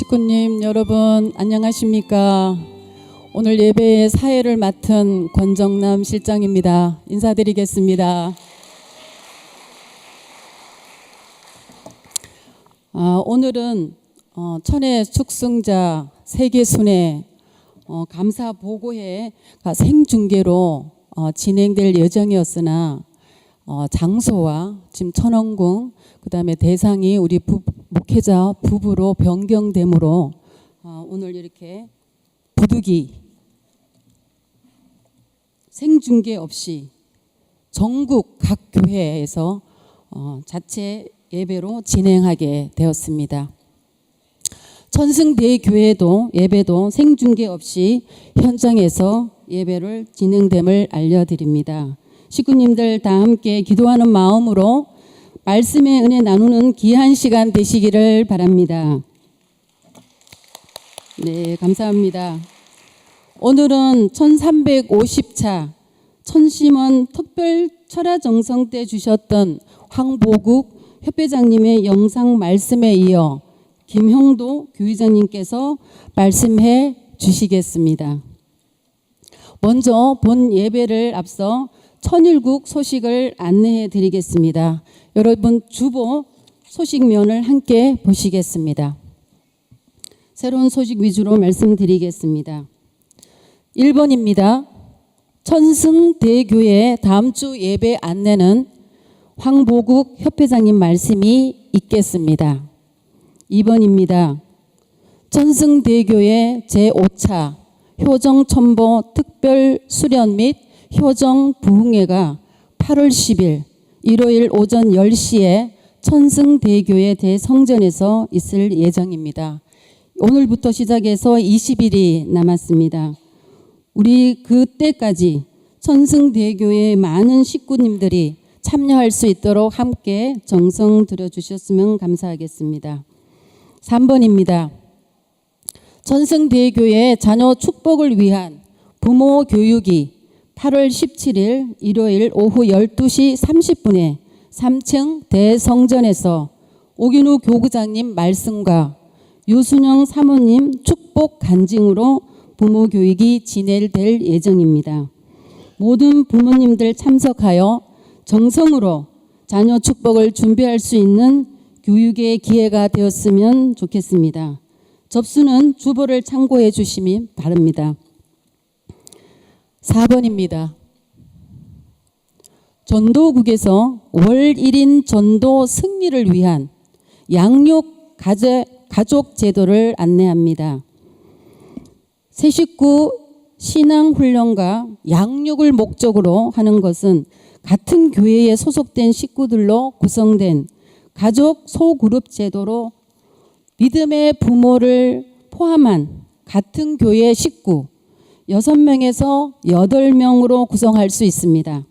식구님 여러분 안녕하십니까? 오늘 예배의 사회를 맡은 권정남 실장입니다. 인사드리겠습니다. 오늘은 천혜 축승자 세계순회 감사 보고회가 생중계로 진행될 예정이었으나 장소와 지금 천원궁 그다음에 대상이 우리 목회자 부부로 변경되므로 오늘 이렇게 부득이 생중계 없이 전국 각 교회에서 자체 예배로 진행하게 되었습니다. 천승대교회도 예배도 생중계 없이 현장에서 예배를 진행됨을 알려드립니다. 식구님들 다 함께 기도하는 마음으로 말씀의 은혜 나누는 귀한 시간 되시기를 바랍니다. 네, 감사합니다. 오늘은 1350차 천심원 특별 철야정성 때 주셨던 황보국 협회장님의 영상 말씀에 이어 김형도 교의장님께서 말씀해 주시겠습니다. 먼저 본 예배를 앞서 천일국 소식을 안내해 드리겠습니다. 여러분 주보 소식면을 함께 보시겠습니다. 새로운 소식 위주로 말씀드리겠습니다. 1번입니다. 천승대교회 다음 주 예배 안내는 황보국 협회장님 말씀이 있겠습니다. 2번입니다. 천승대교회 제5차 효정천보 특별 수련 및 효정 부흥회가 8월 10일 일요일 오전 10시에 천승대교회 대성전에서 있을 예정입니다. 오늘부터 시작해서 20일이 남았습니다. 우리 그때까지 천승대교회의 많은 식구님들이 참여할 수 있도록 함께 정성 들여주셨으면 감사하겠습니다. 3번입니다. 천승대교회 자녀 축복을 위한 부모 교육이 8월 17일 일요일 오후 12시 30분에 3층 대성전에서 오균우 교구장님 말씀과 유순영 사모님 축복 간증으로 부모 교육이 진행될 예정입니다. 모든 부모님들 참석하여 정성으로 자녀 축복을 준비할 수 있는 교육의 기회가 되었으면 좋겠습니다. 접수는 주보를 참고해 주시기 바랍니다. 4번입니다. 전도국에서 월 1인 전도 승리를 위한 양육 가족 제도를 안내합니다. 새 식구 신앙훈련과 양육을 목적으로 하는 것은 같은 교회에 소속된 식구들로 구성된 가족 소그룹 제도로 믿음의 부모를 포함한 같은 교회 식구 6명에서 8명으로 구성할 수 있습니다.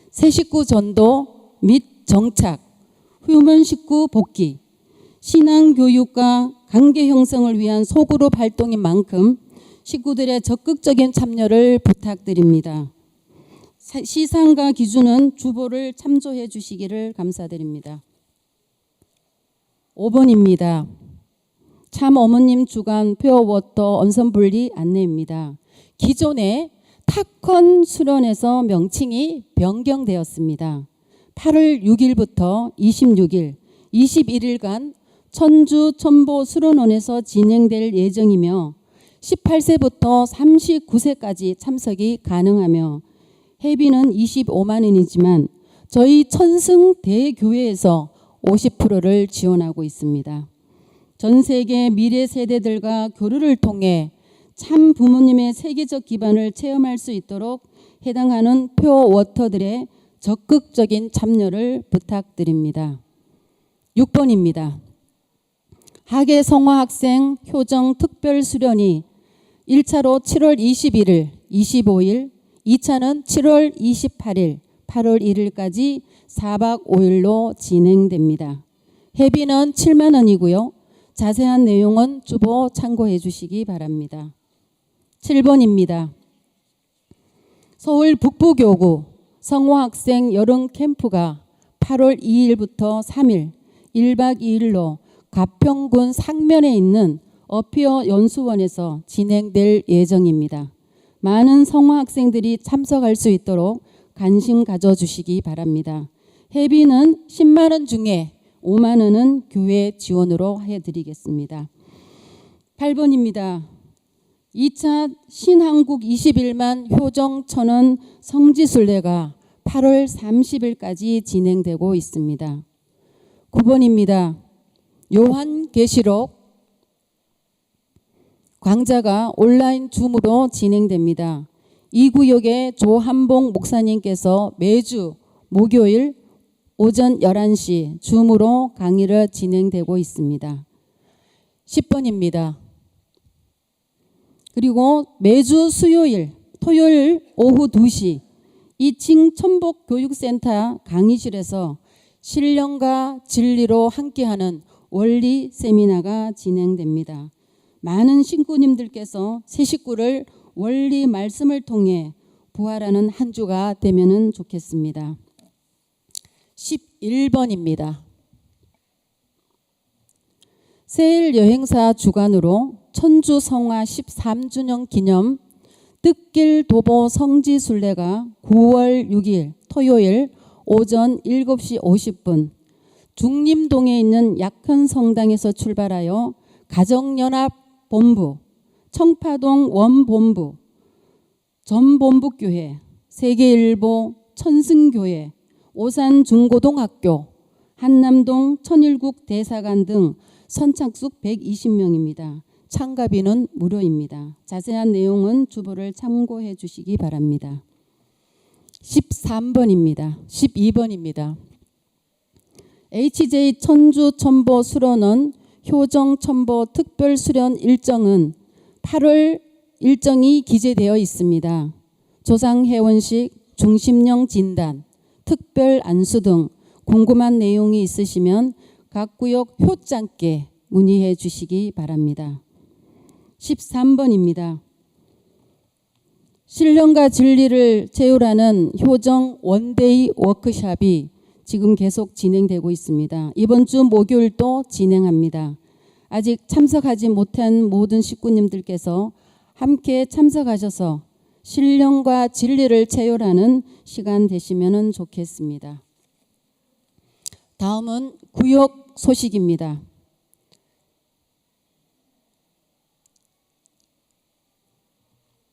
새 식구 전도 및 정착, 휴먼 식구 복귀, 신앙교육과 관계 형성을 위한 소그룹 활동인 만큼 식구들의 적극적인 참여를 부탁드립니다. 시상과 기준은 주보를 참조해 주시기를 감사드립니다. 5번입니다. 참 어머님 주간 퓨어워터 언선분리 안내입니다. 기존의 탁컨 수련에서 명칭이 변경되었습니다. 8월 6일부터 26일, 21일간 천주 천보 수련원에서 진행될 예정이며 18세부터 39세까지 참석이 가능하며 회비는 25만 원이지만 저희 천승대교회에서 50%를 지원하고 있습니다. 전 세계 미래 세대들과 교류를 통해 참 부모님의 세계적 기반을 체험할 수 있도록 해당하는 퓨어워터들의 적극적인 참여를 부탁드립니다. 6번입니다. 하계 성화학생 효정 특별 수련이 1차로 7월 21일, 25일, 2차는 7월 28일, 8월 1일까지 4박 5일로 진행됩니다. 회비는 7만 원이고요. 자세한 내용은 주보 참고해 주시기 바랍니다. 7번입니다. 서울 북부교구 성화학생 여름 캠프가 8월 2일부터 3일 1박 2일로 가평군 상면에 있는 어피어 연수원에서 진행될 예정입니다. 많은 성화 학생들이 참석할 수 있도록 관심 가져주시기 바랍니다. 회비는 10만 원 중에 5만 원은 교회 지원으로 해드리겠습니다. 8번입니다. 2차 신한국 21만 효정 천원 성지순례가 8월 30일까지 진행되고 있습니다. 9번입니다. 요한계시록 강좌가 온라인 줌으로 진행됩니다. 이 구역의 조한봉 목사님께서 매주 목요일 오전 11시 줌으로 강의를 진행되고 있습니다. 10번입니다. 그리고 매주 수요일, 토요일 오후 2시 2층 천복교육센터 강의실에서 신령과 진리로 함께하는 원리 세미나가 진행됩니다. 많은 신부님들께서 새 식구를 원리 말씀을 통해 부활하는 한 주가 되면 좋겠습니다. 11번입니다. 세일 여행사 주관으로 천주 성화 13주년 기념 뜻길 도보 성지순례가 9월 6일 토요일 오전 7시 50분 중림동에 있는 약현성당에서 출발하여 가정연합본부, 청파동 원본부, 전본부교회, 세계일보, 천승교회, 오산중고등학교, 한남동 천일국 대사관 등 선착순 120명입니다. 참가비는 무료입니다. 자세한 내용은 주보를 참고해 주시기 바랍니다. 13번입니다. 12번입니다. HJ 천주 첨보 수련원 효정 첨보 특별 수련 일정은 8월 일정이 기재되어 있습니다. 조상회원식, 중심령 진단, 특별 안수 등 궁금한 내용이 있으시면 각 구역 효장께 문의해 주시기 바랍니다. 13번입니다. 신령과 진리를 채우라는 효정 원데이 워크숍이 지금 계속 진행되고 있습니다. 이번 주 목요일도 진행합니다. 아직 참석하지 못한 모든 식구님들께서 함께 참석하셔서 신령과 진리를 채우라는 시간 되시면 좋겠습니다. 다음은 구역 소식입니다.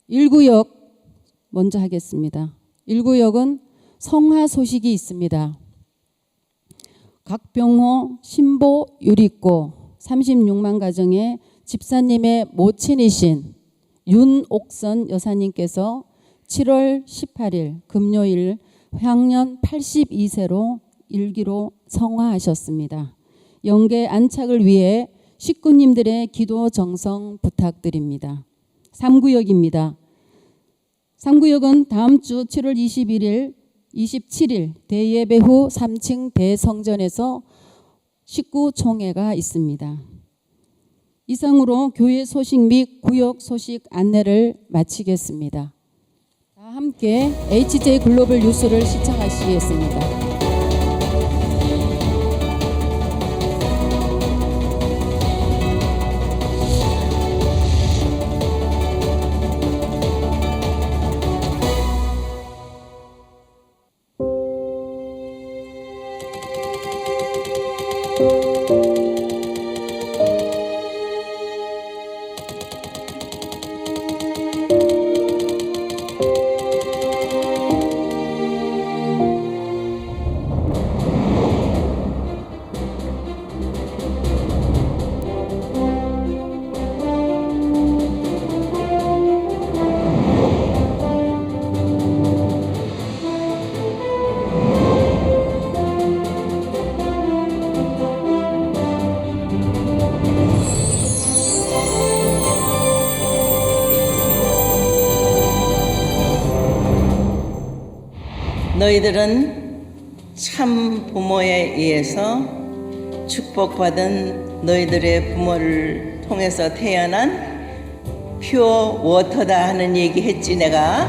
1구역 먼저 하겠습니다. 1구역은 성화 소식이 있습니다. 각병호 신보 유리고 36만 가정의 집사님의 모친이신 윤옥선 여사님께서 7월 18일 금요일 향년 82세로 일기로 성화하셨습니다. 영계 안착을 위해 식구님들의 기도 정성 부탁드립니다. 3구역입니다. 3구역은 다음 주 7월 21일, 27일 대예배 후 3층 대성전에서 식구 총회가 있습니다. 이상으로 교회 소식 및 구역 소식 안내를 마치겠습니다. 다 함께 HJ 글로벌 뉴스를 시청하시겠습니다. 너희들은 참 부모에 의해서 축복받은 너희들의 부모를 통해서 태어난 퓨어 워터다 하는 얘기 했지 내가?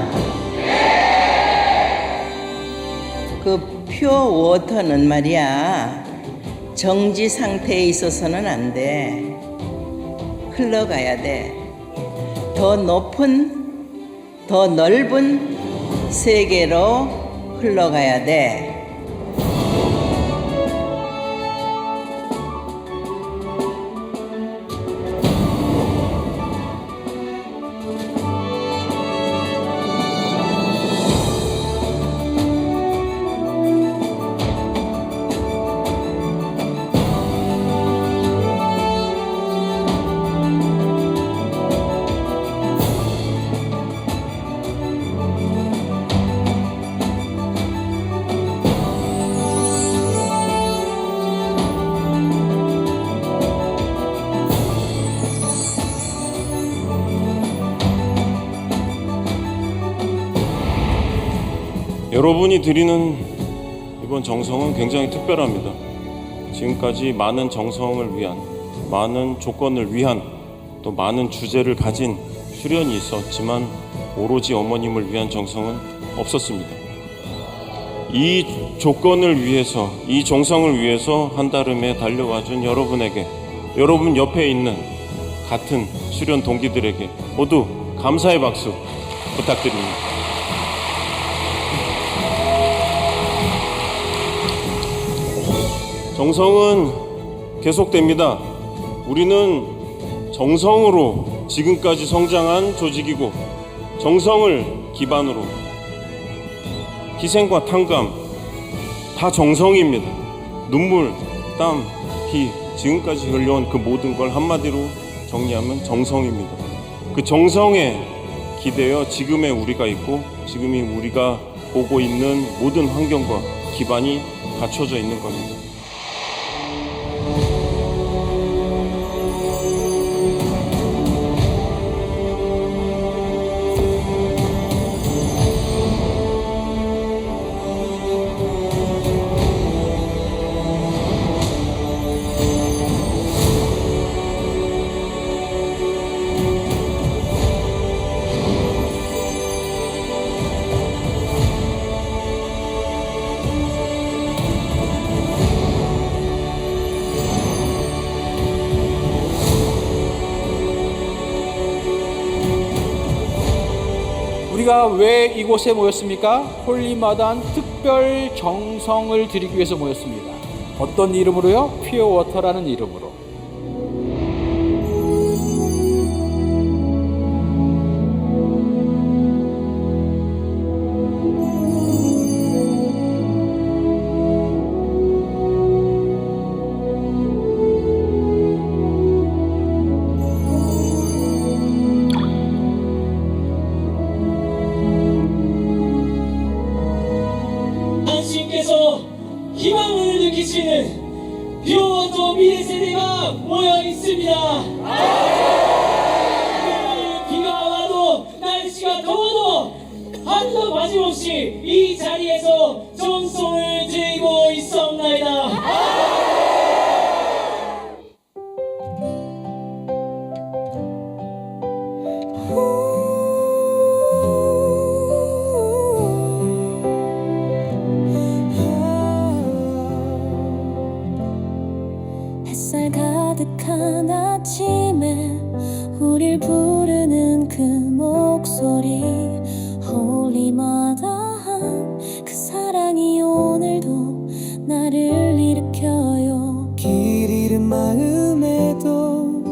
그 퓨어 워터는 말이야 정지 상태에 있어서는 안 돼. 흘러가야 돼. 더 높은, 더 넓은 세계로 흘러가야 돼. 여러분이 드리는 이번 정성은 굉장히 특별합니다. 지금까지 많은 정성을 위한, 많은 조건을 위한, 또 많은 주제를 가진 수련이 있었지만 오로지 어머님을 위한 정성은 없었습니다. 이 조건을 위해서, 이 정성을 위해서 한달음에 달려와준 여러분에게, 여러분 옆에 있는 같은 수련 동기들에게 모두 감사의 박수 부탁드립니다. 정성은 계속됩니다. 우리는 정성으로 지금까지 성장한 조직이고, 정성을 기반으로 희생과 탕감 다 정성입니다. 눈물, 땀, 피, 지금까지 흘려온 그 모든 걸 한마디로 정리하면 정성입니다. 그 정성에 기대어 지금의 우리가 있고, 지금이 우리가 보고 있는 모든 환경과 기반이 갖춰져 있는 겁니다. 우리가 왜 이곳에 모였습니까? 홀리마다한 특별 정성을 드리기 위해서 모였습니다. 어떤 이름으로요? 퓨어워터라는 이름으로. 당신께서 희망을 느끼시는 퓨어워터 미래 세대가 모여 있습니다. 비가 와도 날씨가 더워도 한도 빠짐없이 이 자리에서 정성을 들고 있사옵나이다. 햇살 가득한 아침에 우릴 부르는 그 목소리, 홀리마다한 그 사랑이 오늘도 나를 일으켜요. 길 잃은 마음에도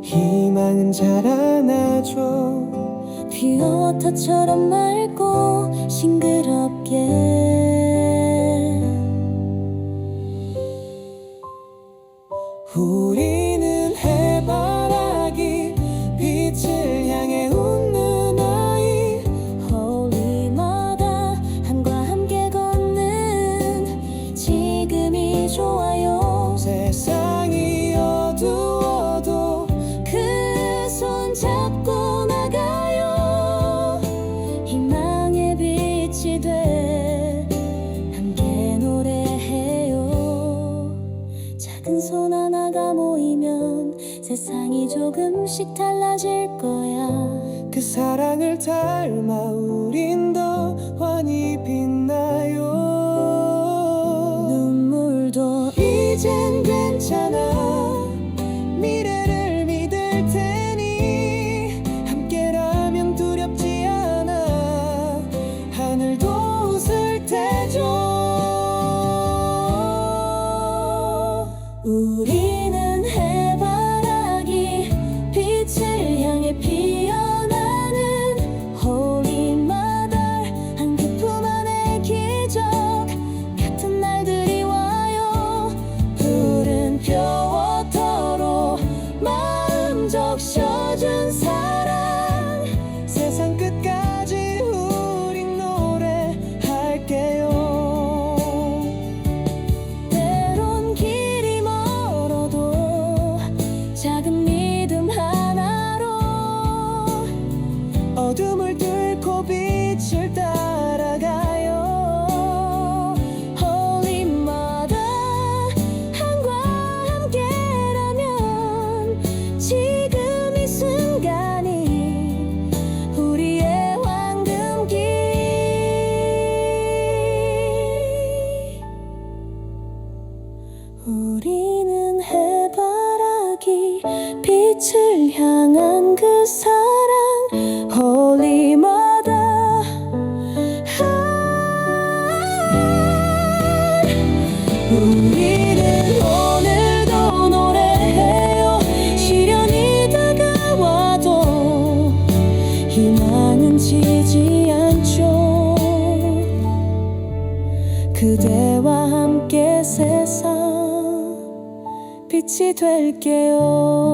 희망은 자라나죠. 퓨어워터처럼 맑고 싱그럽게 우리는 해바라기 빛을 향해 웃는 아이, 홀리마다 한과 함께 걷는 지금이 좋아요. 세상이 어두워도 그 손 잡고 나가요. 희망의 빛이 돼 함께 노래해요. 작은 손 하나가 모이면 세상이 조금씩 달라질 거야. 그 사랑을 닮아 우린 더 환히 빛나요. 눈물도 이젠 괜찮아. 미래를 믿을 그대와 함께 세상 빛이 될게요.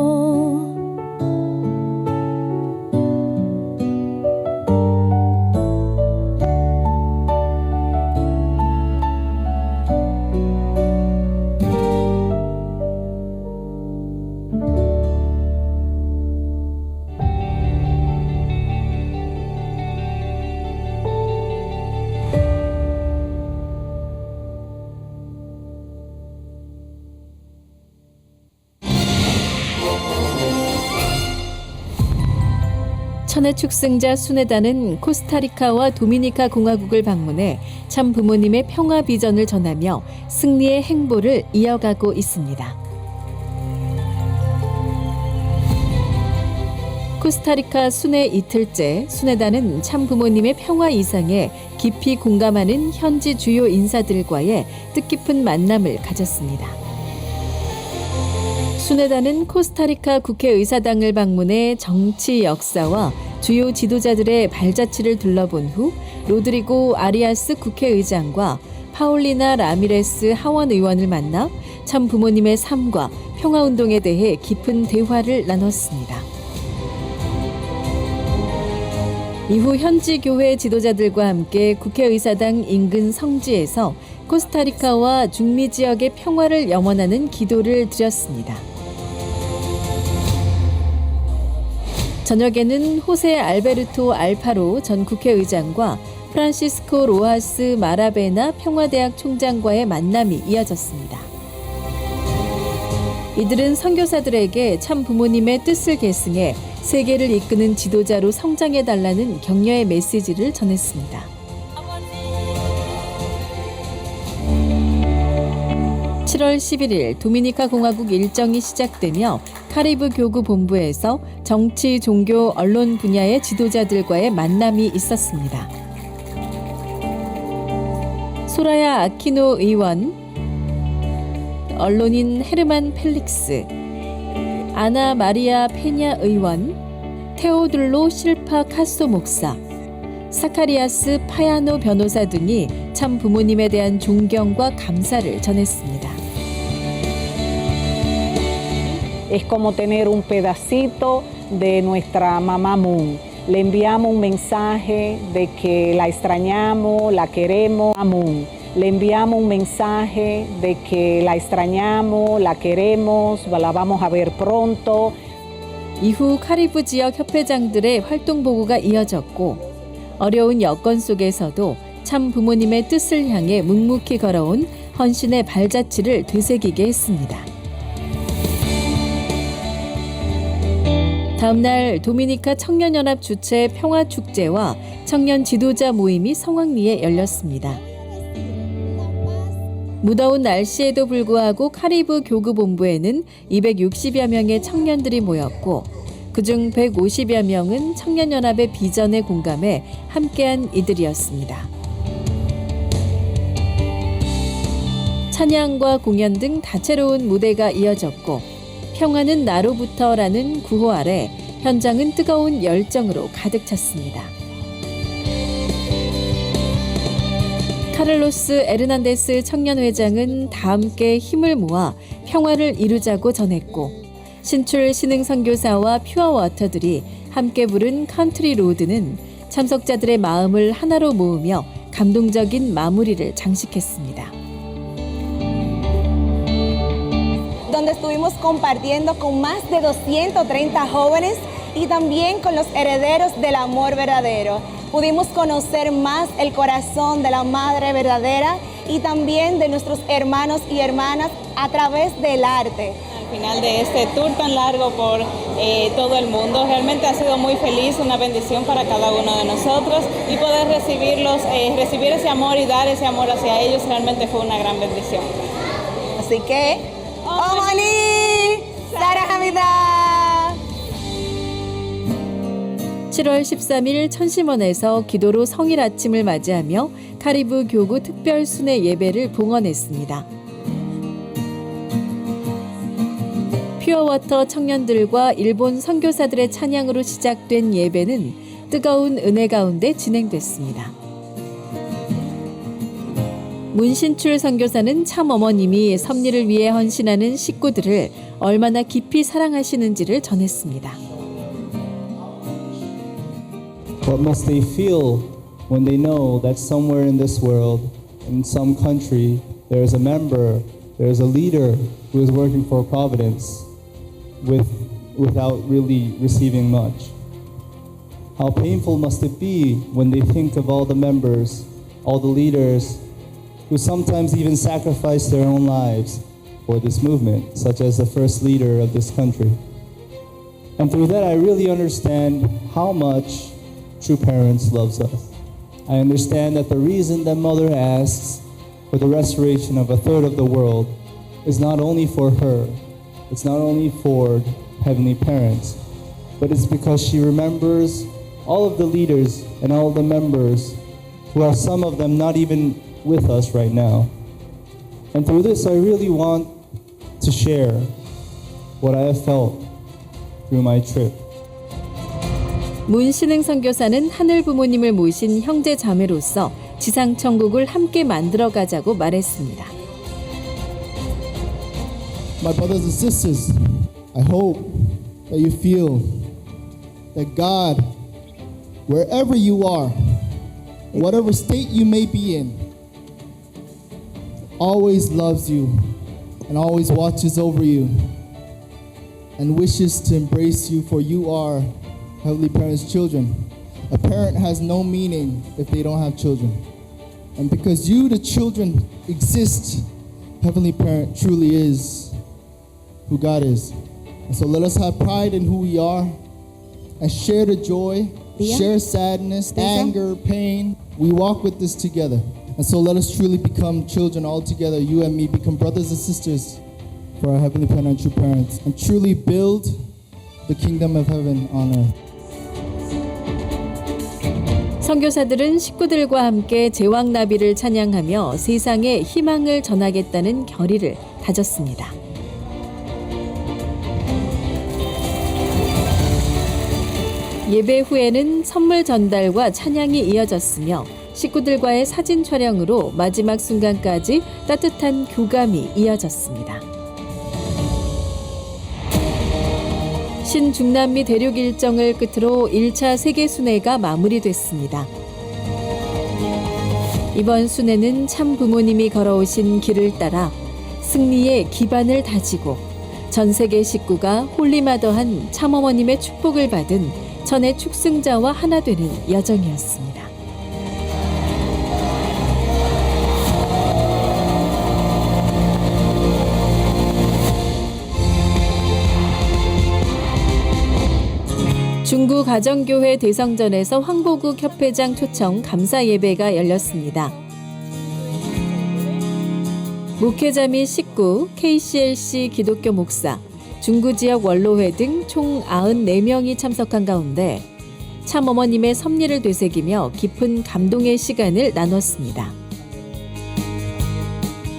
천의 축승자 수네다는 코스타리카와 도미니카 공화국을 방문해 참 부모님의 평화 비전을 전하며 승리의 행보를 이어가고 있습니다. 코스타리카 순회 이틀째 수네다는 참 부모님의 평화 이상에 깊이 공감하는 현지 주요 인사들과의 뜻깊은 만남을 가졌습니다. 수네다는 코스타리카 국회의사당을 방문해 정치 역사와 주요 지도자들의 발자취를 둘러본 후 로드리고 아리아스 국회의장과 파울리나 라미레스 하원 의원을 만나 참 부모님의 삶과 평화운동에 대해 깊은 대화를 나눴습니다. 이후 현지 교회 지도자들과 함께 국회의사당 인근 성지에서 코스타리카와 중미 지역의 평화를 염원하는 기도를 드렸습니다. 저녁에는 호세 알베르토 알파로 전 국회의장과 프란시스코 로하스 마라베나 평화대학 총장과의 만남이 이어졌습니다. 이들은 선교사들에게 참 부모님의 뜻을 계승해 세계를 이끄는 지도자로 성장해달라는 격려의 메시지를 전했습니다. 7월 11일 도미니카 공화국 일정이 시작되며 카리브 교구 본부에서 정치, 종교, 언론 분야의 지도자들과의 만남이 있었습니다. 소라야 아키노 의원, 언론인 헤르만 펠릭스, 아나 마리아 페냐 의원, 테오둘로 실파 카소 목사, 사카리아스 파야노 변호사 등이 참 부모님에 대한 존경과 감사를 전했습니다. Es como tener un pedacito de nuestra mamá Moon. Le enviamos un mensaje de que la extrañamos, la queremos, Moon. Le enviamos un mensaje de que la extrañamos, la queremos, la vamos a ver pronto. 이후 카리브 지역 협회장들의 활동 보고가 이어졌고 어려운 여건 속에서도 참 부모님의 뜻을 향해 묵묵히 걸어온 헌신의 발자취를 되새기게 했습니다. 다음 날 도미니카 청년연합 주최 평화축제와 청년 지도자 모임이 성황리에 열렸습니다. 무더운 날씨에도 불구하고 카리브 교구본부에는 260여 명의 청년들이 모였고 그중 150여 명은 청년연합의 비전에 공감해 함께한 이들이었습니다. 찬양과 공연 등 다채로운 무대가 이어졌고 평화는 나로부터라는 구호 아래 현장은 뜨거운 열정으로 가득 찼습니다. 카를로스 에르난데스 청년회장은 다 함께 힘을 모아 평화를 이루자고 전했고 신출 신흥 선교사와 퓨어워터들이 함께 부른 컨트리 로드는 참석자들의 마음을 하나로 모으며 감동적인 마무리를 장식했습니다. donde estuvimos compartiendo con más de 230 jóvenes y también con los herederos del amor verdadero. Pudimos conocer más el corazón de la Madre verdadera y también de nuestros hermanos y hermanas a través del arte. Al final de este tour tan largo por todo el mundo, realmente ha sido muy feliz, una bendición para cada uno de nosotros y poder recibir ese amor y dar ese amor hacia ellos realmente fue una gran bendición. Así que, 어머니 사랑합니다. 7월 13일 천심원에서 기도로 성일 아침을 맞이하며 카리브 교구 특별 순회 예배를 봉헌했습니다. 퓨어워터 청년들과 일본 선교사들의 찬양으로 시작된 예배는 뜨거운 은혜 가운데 진행됐습니다. 문신출 선교사는 참 어머님이 섭리를 위해 헌신하는 식구들을 얼마나 깊이 사랑하시는지를 전했습니다. What must they feel when they know that somewhere in this world, in some country, there is a member, there is a leader who is working for Providence without really receiving much? How painful must it be when they think of all the members, all the leaders, who sometimes even sacrifice their own lives for this movement, such as the first leader of this country. And through that, I really understand how much True Parents loves us. I understand that the reason that Mother asks for the restoration of a third of the world is not only for her, it's not only for Heavenly Parents, but it's because she remembers all of the leaders and all of the members who are some of them not even with us right now. And through this, I really want to share what I have felt through my trip. 문신흥 선교사는 하늘 부모님을 모신 형제 자매로서 지상 천국을 함께 만들어 가자고 말했습니다. My brothers and sisters, I hope that you feel that God, wherever you are, whatever state you may be in, always loves you and always watches over you and wishes to embrace you, for you are Heavenly Parents' children. A parent has no meaning if they don't have children. And because you, the children, exist, Heavenly Parent truly is who God is. And so let us have pride in who we are and share the joy, share sadness, anger, pain. We walk with this together. And so let us truly become children all together. You and me become brothers and sisters for our Heavenly Parent and True Parents, and truly build the kingdom of heaven on earth. 선교사들은 식구들과 함께 제왕나비를 찬양하며 세상에 희망을 전하겠다는 결의를 다졌습니다. 예배 후에는 선물 전달과 찬양이 이어졌으며 식구들과의 사진 촬영으로 마지막 순간까지 따뜻한 교감이 이어졌습니다. 신중남미 대륙 일정을 끝으로 1차 세계 순회가 마무리됐습니다. 이번 순회는 참 부모님이 걸어오신 길을 따라 승리의 기반을 다지고 전 세계 식구가 홀리마더한 참어머님의 축복을 받은 천의 축승자와 하나 되는 여정이었습니다. 중구 가정교회 대성전에서 황보국 협회장 초청 감사 예배가 열렸습니다. 목회자 및 식구, KCLC 기독교 목사, 중구 지역 원로회 등 총 94명이 참석한 가운데 참어머님의 섭리를 되새기며 깊은 감동의 시간을 나눴습니다.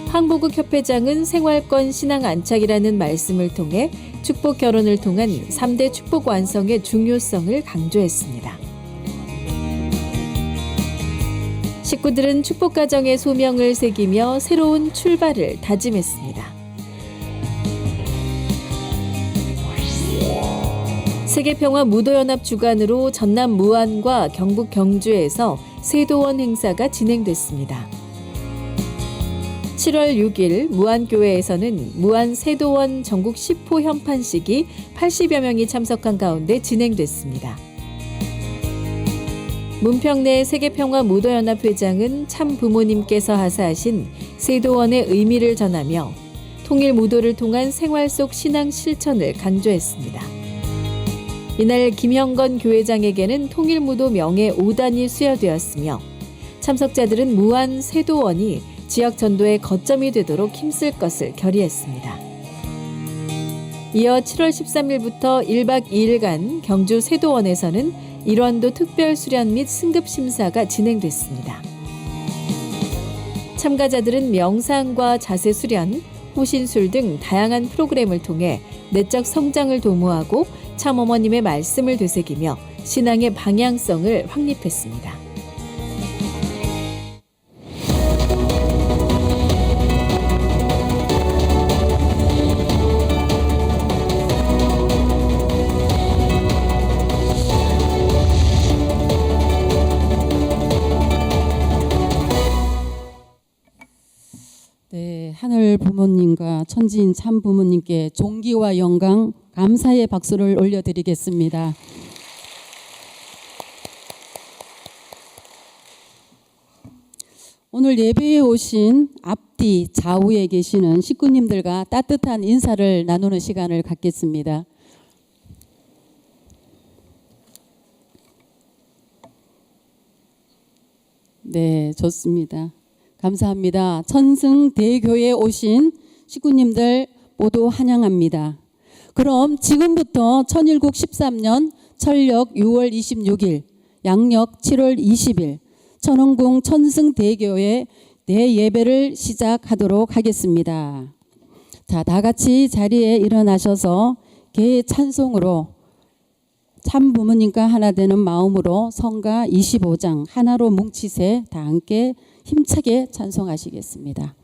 황보국 협회장은 생활권 신앙 안착이라는 말씀을 통해 축복 결혼을 통한 3대 축복 완성의 중요성을 강조했습니다. 식구들은 축복 가정의 소명을 새기며 새로운 출발을 다짐했습니다. 세계평화 무도연합 주관으로 전남 무안과 경북 경주에서 세도원 행사가 진행됐습니다. 7월 6일 무안교회에서는 무안 세도원 전국 10호 현판식이 80여 명이 참석한 가운데 진행됐습니다. 문평래 세계평화 무도연합 회장은 참 부모님께서 하사하신 세도원의 의미를 전하며 통일 무도를 통한 생활 속 신앙 실천을 강조했습니다. 이날 김형건 교회장에게는 통일 무도 명예 5단이 수여되었으며 참석자들은 무안 세도원이 지역 전도의 거점이 되도록 힘쓸 것을 결의했습니다. 이어 7월 13일부터 1박 2일간 경주 세도원에서는 일원도 특별 수련 및 승급 심사가 진행됐습니다. 참가자들은 명상과 자세 수련, 호신술 등 다양한 프로그램을 통해 내적 성장을 도모하고 참어머님의 말씀을 되새기며 신앙의 방향성을 확립했습니다. 네, 하늘 부모님과 천지인 참 부모님께 존귀와 영광, 감사의 박수를 올려드리겠습니다. 오늘 예배에 오신 앞뒤 좌우에 계시는 식구님들과 따뜻한 인사를 나누는 시간을 갖겠습니다. 네, 좋습니다. 감사합니다. 천승대교에 오신 식구님들 모두 환영합니다. 그럼 지금부터 천일국 13년 철력 6월 26일, 양력 7월 20일 천원궁 천승대교의 대예배를 시작하도록 하겠습니다. 자, 다 같이 자리에 일어나셔서 개 찬송으로 참 부모님과 하나 되는 마음으로 성가 25장 하나로 뭉치세 다 함께 힘차게 찬송하시겠습니다.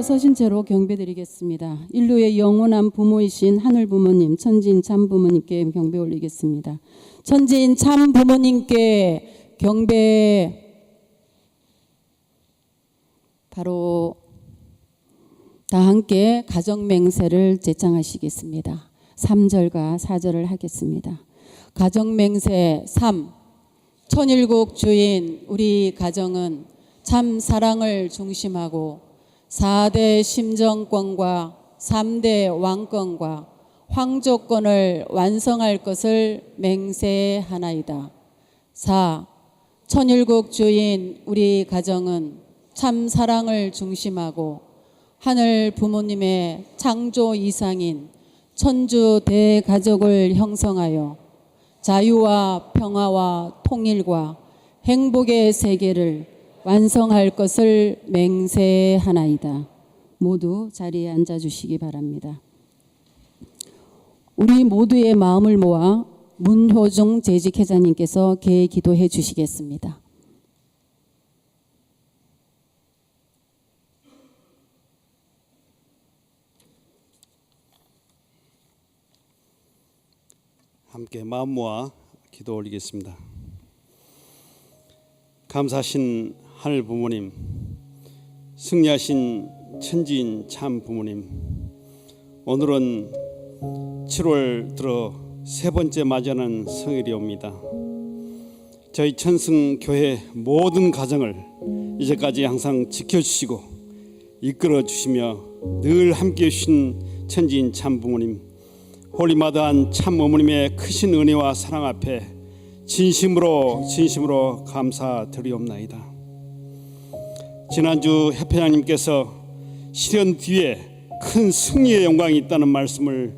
서신 채로 경배드리겠습니다. 인류의 영원한 부모이신 하늘 부모님, 천지인 참 부모님께 경배 올리겠습니다. 천지인 참 부모님께 경배. 바로 다 함께 가정 맹세를 제창하시겠습니다. 3절과 4절을 하겠습니다. 가정 맹세 3. 천일국 주인 우리 가정은 참 사랑을 중심하고 4대 심정권과 3대 왕권과 황조권을 완성할 것을 맹세하나이다. 4. 천일국 주인 우리 가정은 참 사랑을 중심하고 하늘 부모님의 창조 이상인 천주 대가족을 형성하여 자유와 평화와 통일과 행복의 세계를 완성할 것을 맹세하나이다. 모두 자리에 앉아주시기 바랍니다. 우리 모두의 마음을 모아 문효중 재직회장님께서 개의 기도해 주시겠습니다. 함께 마음 모아 기도 올리겠습니다. 감사하신 하늘 부모님, 승리하신 천지인 참 부모님, 오늘은 7월 들어 세 번째 맞이하는 성일이옵니다. 저희 천승교회 모든 가정을 이제까지 항상 지켜주시고 이끌어주시며 늘 함께해 주신 천지인 참 부모님, 홀리마다한 참 어머님의 크신 은혜와 사랑 앞에 진심으로 감사드리옵나이다. 지난주 협회장님께서 시련 뒤에 큰 승리의 영광이 있다는 말씀을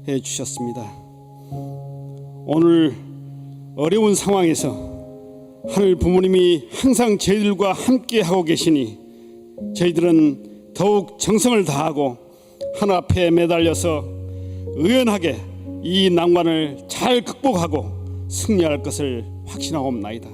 해주셨습니다. 오늘 어려운 상황에서 하늘 부모님이 항상 저희들과 함께 하고 계시니 저희들은 더욱 정성을 다하고 하늘 앞에 매달려서 의연하게 이 난관을 잘 극복하고 승리할 것을 확신하옵나이다.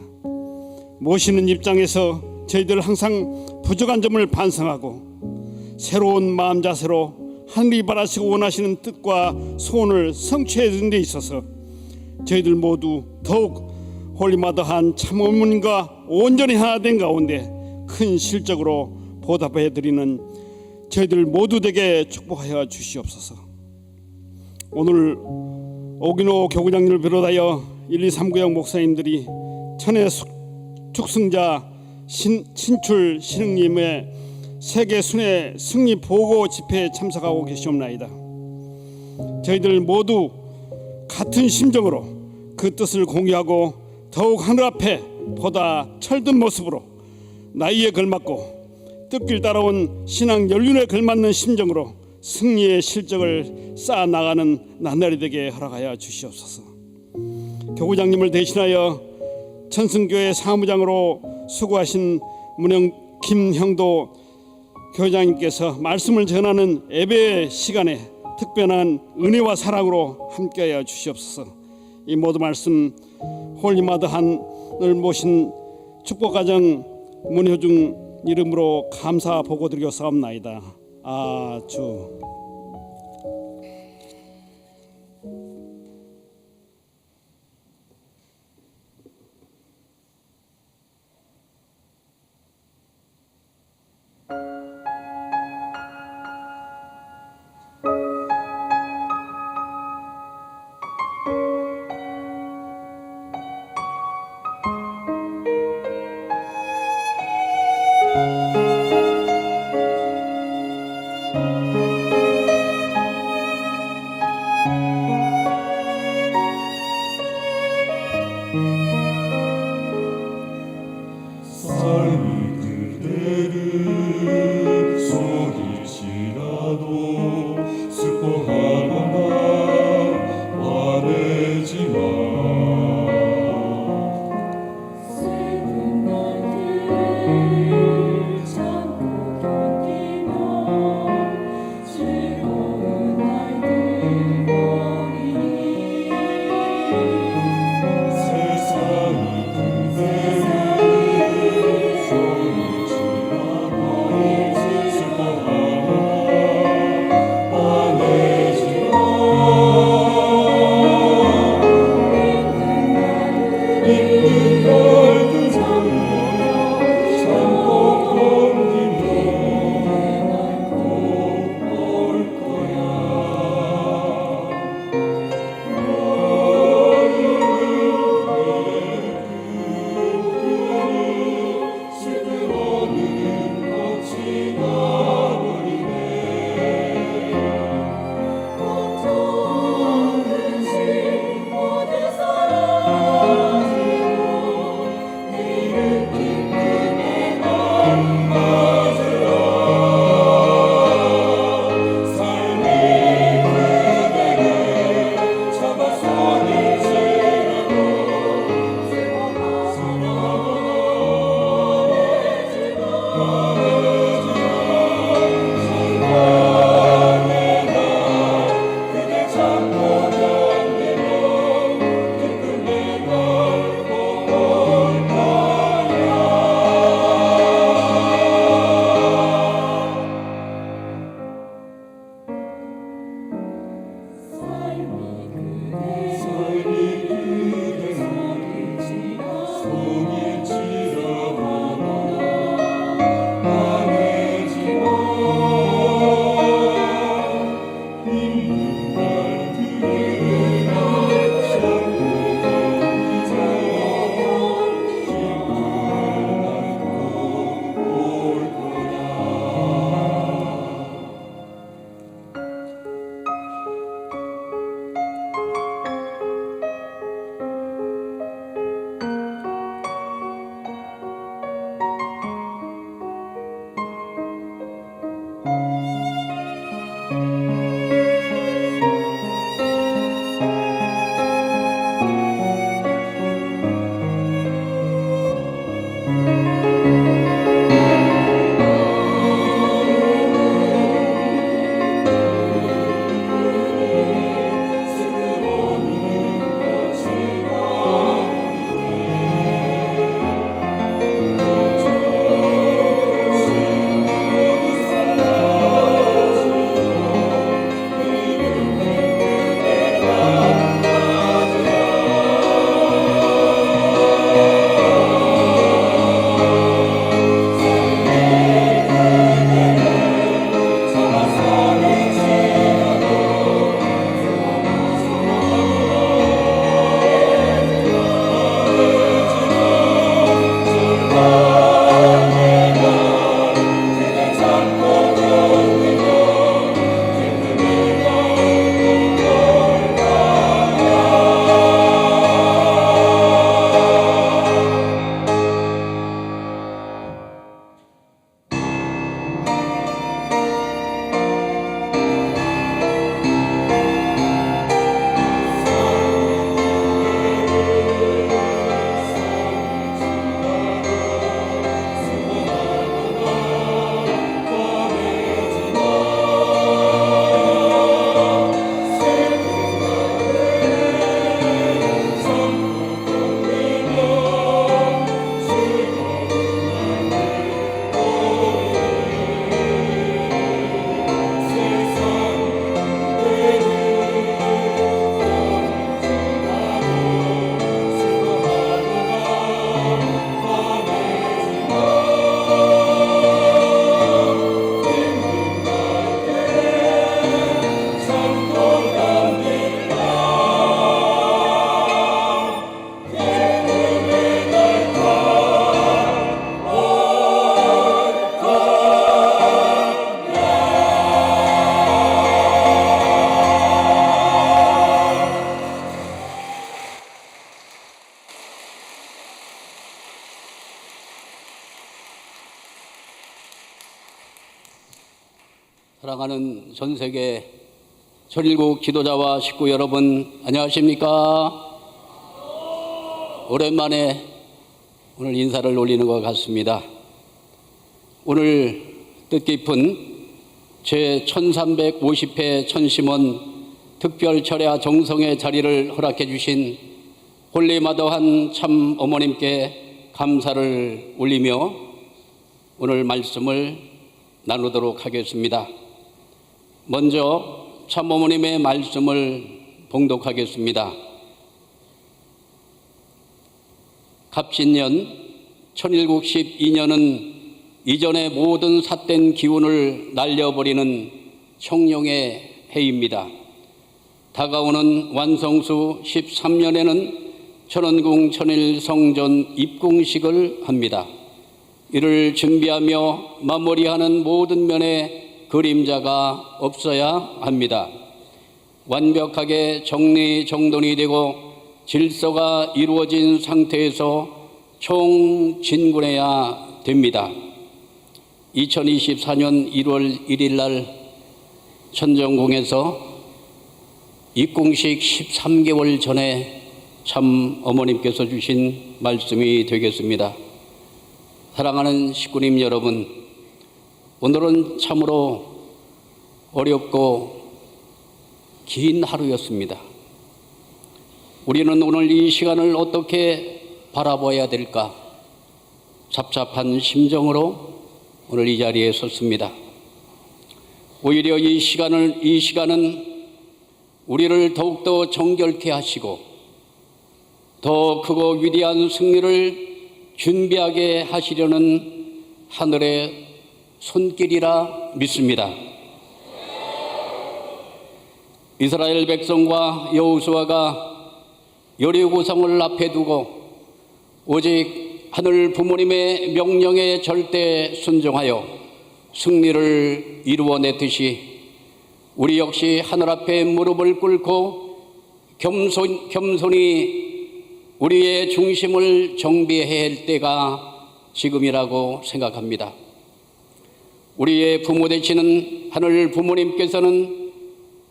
모시는 입장에서 저희들 항상 부족한 점을 반성하고 새로운 마음 자세로 하늘이 바라시고 원하시는 뜻과 소원을 성취해 주는 데 있어서 저희들 모두 더욱 홀리마다한 참 어머님과 온전히 하나 된 가운데 큰 실적으로 보답해 드리는 저희들 모두 되게 축복하여 주시옵소서. 오늘 오기노 교구장님을 비롯하여 1, 2, 3구역 목사님들이 천혜 축승자 신출 신흥님의 세계 순회 승리 보고 집회에 참석하고 계시옵나이다. 저희들 모두 같은 심정으로 그 뜻을 공유하고 더욱 하늘 앞에 보다 철든 모습으로 나이에 걸맞고 뜻길 따라온 신앙 연륜에 걸맞는 심정으로 승리의 실적을 쌓아나가는 나날이 되게 허락하여 주시옵소서. 교구장님을 대신하여 천승교회 사무장으로 수고하신 김형도 교장님께서 말씀을 전하는 예배 시간에 특별한 은혜와 사랑으로 함께하여 주시옵소서. 이 모든 말씀 홀리마다한을 모신 축복가정 문효중 이름으로 감사 보고 드리옵사옵나이다. 아주. 사랑하는 전 세계 천일국 지도자와 식구 여러분, 안녕하십니까? 오랜만에 오늘 인사를 올리는 것 같습니다. 오늘 뜻깊은 제1350회 천심원 특별 철야 정성의 자리를 허락해 주신 홀리마더한 참 어머님께 감사를 올리며 오늘 말씀을 나누도록 하겠습니다. 먼저 참 어머님의 말씀을 봉독하겠습니다. 갑신년 1112년은 이전의 모든 삿된 기운을 날려버리는 청룡의 해입니다. 다가오는 완성수 13년에는 천원궁 천일성전 입궁식을 합니다. 이를 준비하며 마무리하는 모든 면에 그림자가 없어야 합니다. 완벽하게 정리정돈이 되고 질서가 이루어진 상태에서 총진군해야 됩니다. 2024년 1월 1일 날 천정궁에서 입궁식 13개월 전에 참 어머님께서 주신 말씀이 되겠습니다. 사랑하는 식구님 여러분, 오늘은 참으로 어렵고 긴 하루였습니다. 우리는 오늘 이 시간을 어떻게 바라봐야 될까? 잡잡한 심정으로 오늘 이 자리에 섰습니다. 오히려 이 시간은 우리를 더욱더 정결케 하시고 더 크고 위대한 승리를 준비하게 하시려는 하늘의 손길이라 믿습니다. 이스라엘 백성과 여호수아가 여리고성을 앞에 두고 오직 하늘 부모님의 명령에 절대 순종하여 승리를 이루어냈듯이 우리 역시 하늘 앞에 무릎을 꿇고 겸손히 우리의 중심을 정비해야 할 때가 지금이라고 생각합니다. 우리의 부모 되시는 하늘 부모님께서는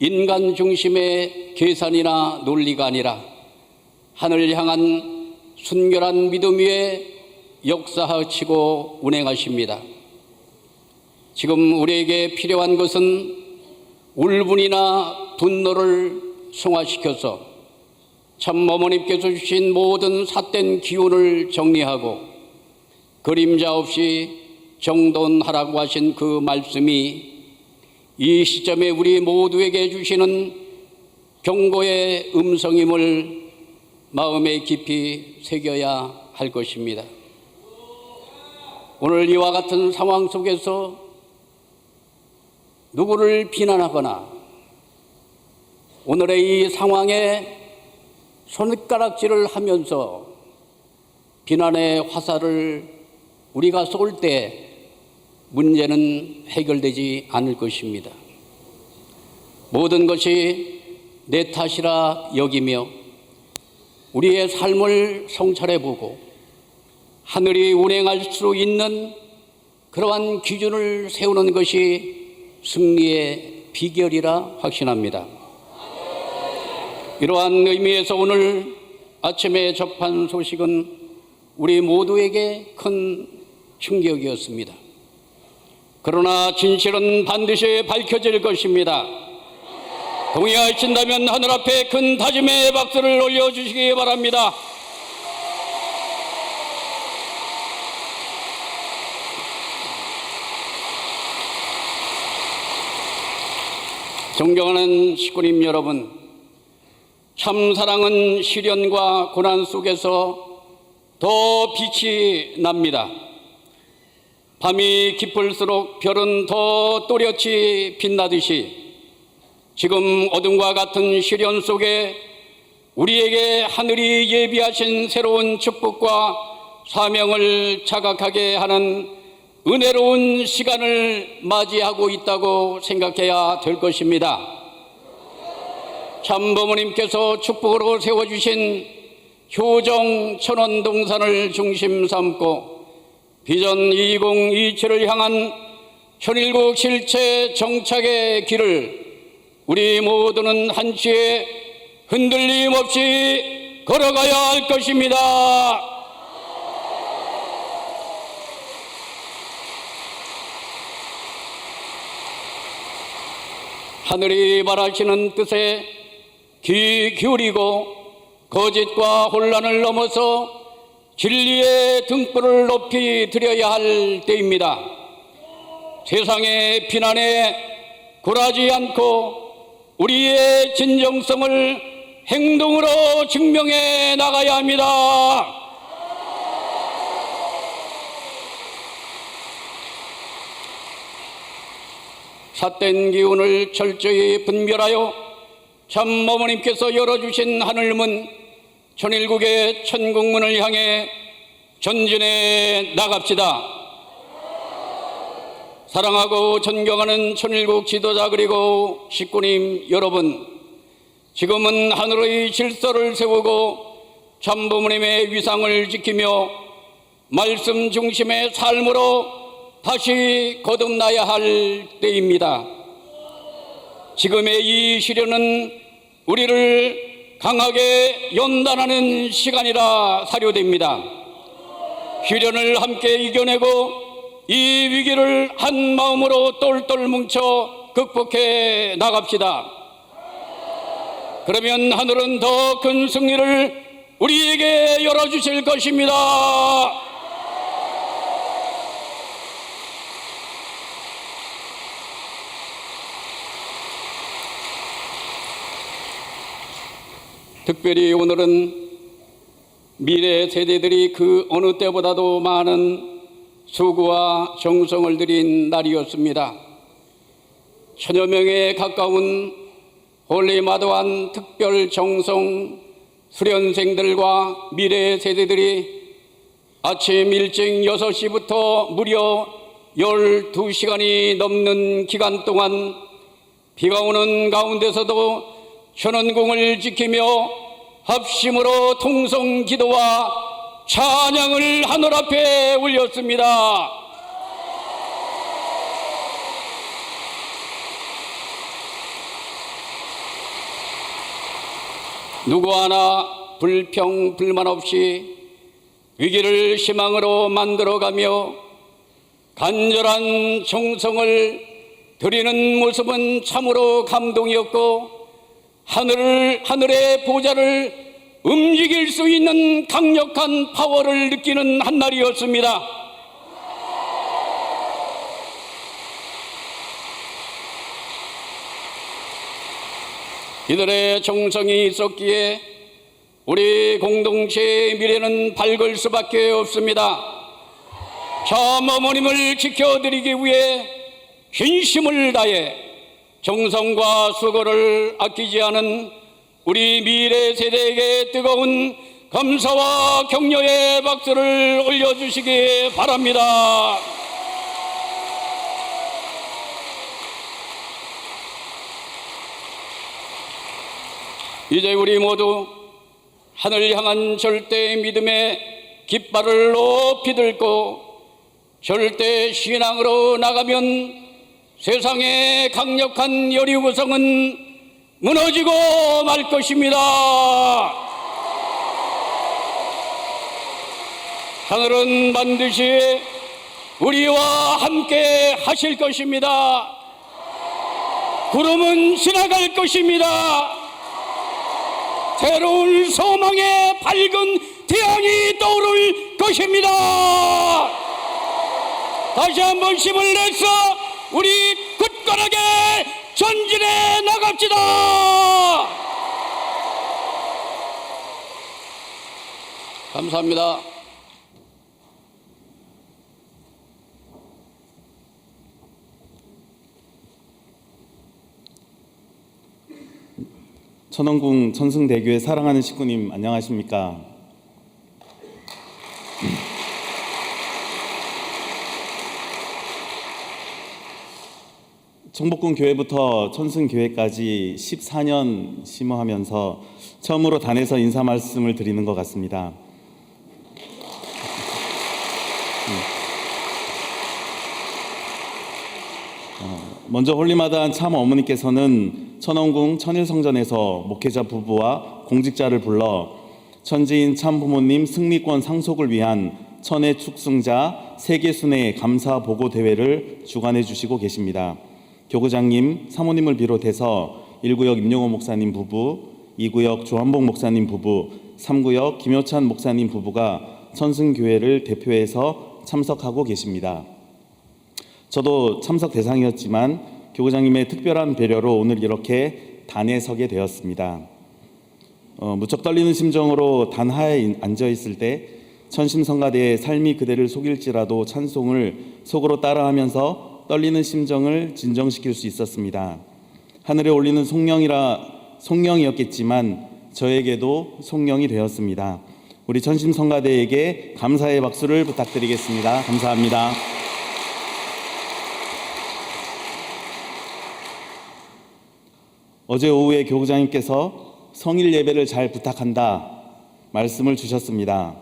인간 중심의 계산이나 논리가 아니라 하늘 향한 순결한 믿음 위에 역사하시고 운행하십니다. 지금 우리에게 필요한 것은 울분이나 분노를 승화시켜서 참 어머님께서 주신 모든 삿된 기운을 정리하고 그림자 없이 정돈하라고 하신 그 말씀이 이 시점에 우리 모두에게 주시는 경고의 음성임을 마음에 깊이 새겨야 할 것입니다. 오늘 이와 같은 상황 속에서 누구를 비난하거나 오늘의 이 상황에 손가락질을 하면서 비난의 화살을 우리가 쏠 때 문제는 해결되지 않을 것입니다. 모든 것이 내 탓이라 여기며 우리의 삶을 성찰해보고 하늘이 운행할 수 있는 그러한 기준을 세우는 것이 승리의 비결이라 확신합니다. 이러한 의미에서 오늘 아침에 접한 소식은 우리 모두에게 큰 충격이었습니다. 그러나 진실은 반드시 밝혀질 것입니다. 동의하신다면 하늘 앞에 큰 다짐의 박수를 올려주시기 바랍니다. 존경하는 식구님 여러분, 참 사랑은 시련과 고난 속에서 더 빛이 납니다. 밤이 깊을수록 별은 더 또렷이 빛나듯이 지금 어둠과 같은 시련 속에 우리에게 하늘이 예비하신 새로운 축복과 사명을 자각하게 하는 은혜로운 시간을 맞이하고 있다고 생각해야 될 것입니다. 참부모님께서 축복으로 세워주신 효정 천원동산을 중심 삼고 비전 2027을 향한 천일국 실체 정착의 길을 우리 모두는 한치의 흔들림 없이 걸어가야 할 것입니다. 하늘이 말하시는 뜻에 귀 기울이고 거짓과 혼란을 넘어서 진리의 등불을 높이 드려야 할 때입니다. 세상의 비난에 굴하지 않고 우리의 진정성을 행동으로 증명해 나가야 합니다. 삿된 기운을 철저히 분별하여 참 어머님께서 열어주신 하늘문 천일국의 천국문을 향해 전진해 나갑시다. 사랑하고 존경하는 천일국 지도자 그리고 식구님 여러분, 지금은 하늘의 질서를 세우고 참부모님의 위상을 지키며 말씀 중심의 삶으로 다시 거듭나야 할 때입니다. 지금의 이 시련은 우리를 강하게 연단하는 시간이라 사료됩니다. 시련을 함께 이겨내고 이 위기를 한 마음으로 똘똘 뭉쳐 극복해 나갑시다. 그러면 하늘은 더 큰 승리를 우리에게 열어주실 것입니다. 특별히 오늘은 미래 세대들이 그 어느 때보다도 많은 수고와 정성을 들인 날이었습니다. 천여 명에 가까운 홀리마더한 특별 정성 수련생들과 미래 세대들이 아침 일찍 6시부터 무려 12시간이 넘는 기간 동안 비가 오는 가운데서도 천원궁을 지키며 합심으로 통성 기도와 찬양을 하늘 앞에 올렸습니다. 누구 하나 불평 불만 없이 위기를 희망으로 만들어가며 간절한 정성을 드리는 모습은 참으로 감동이었고 하늘의 보좌를 움직일 수 있는 강력한 파워를 느끼는 한 날이었습니다. 이들의 정성이 있었기에 우리 공동체의 미래는 밝을 수밖에 없습니다. 참 어머님을 지켜드리기 위해 진심을 다해 정성과 수고를 아끼지 않은 우리 미래 세대에게 뜨거운 감사와 격려의 박수를 올려주시기 바랍니다. 이제 우리 모두 하늘 향한 절대 믿음의 깃발을 높이 들고 절대 신앙으로 나가면 세상의 강력한 여리고성은 무너지고 말 것입니다. 하늘은 반드시 우리와 함께 하실 것입니다. 구름은 지나갈 것입니다. 새로운 소망의 밝은 태양이 떠오를 것입니다. 다시 한번 힘을 내서 우리 굳건하게 전진해 나갑시다. 감사합니다. 천원궁 천승대교의 사랑하는 식구님 안녕하십니까? 청복궁 교회부터 천승교회까지 14년 심호하면서 처음으로 단에서 인사 말씀을 드리는 것 같습니다. 먼저 홀리마다한 참 어머니께서는 천원궁 천일성전에서 목회자 부부와 공직자를 불러 천지인 참 부모님 승리권 상속을 위한 천의 축승자 세계순회 감사 보고 대회를 주관해 주시고 계십니다. 교구장님, 사모님을 비롯해서 1구역 임용호 목사님 부부, 2구역 조한복 목사님 부부, 3구역 김효찬 목사님 부부가 천승교회를 대표해서 참석하고 계십니다. 저도 참석 대상이었지만 교구장님의 특별한 배려로 오늘 이렇게 단에 서게 되었습니다. 무척 떨리는 심정으로 단하에 앉아 있을 때 천심성가대의 삶이 그대를 속일지라도 찬송을 속으로 따라하면서 떨리는 심정을 진정시킬 수 있었습니다. 하늘에 올리는 송령이었겠지만 저에게도 송령이 되었습니다. 우리 천심성가대에게 감사의 박수를 부탁드리겠습니다. 감사합니다. 어제 오후에 교구장님께서 성일 예배를 잘 부탁한다 말씀을 주셨습니다.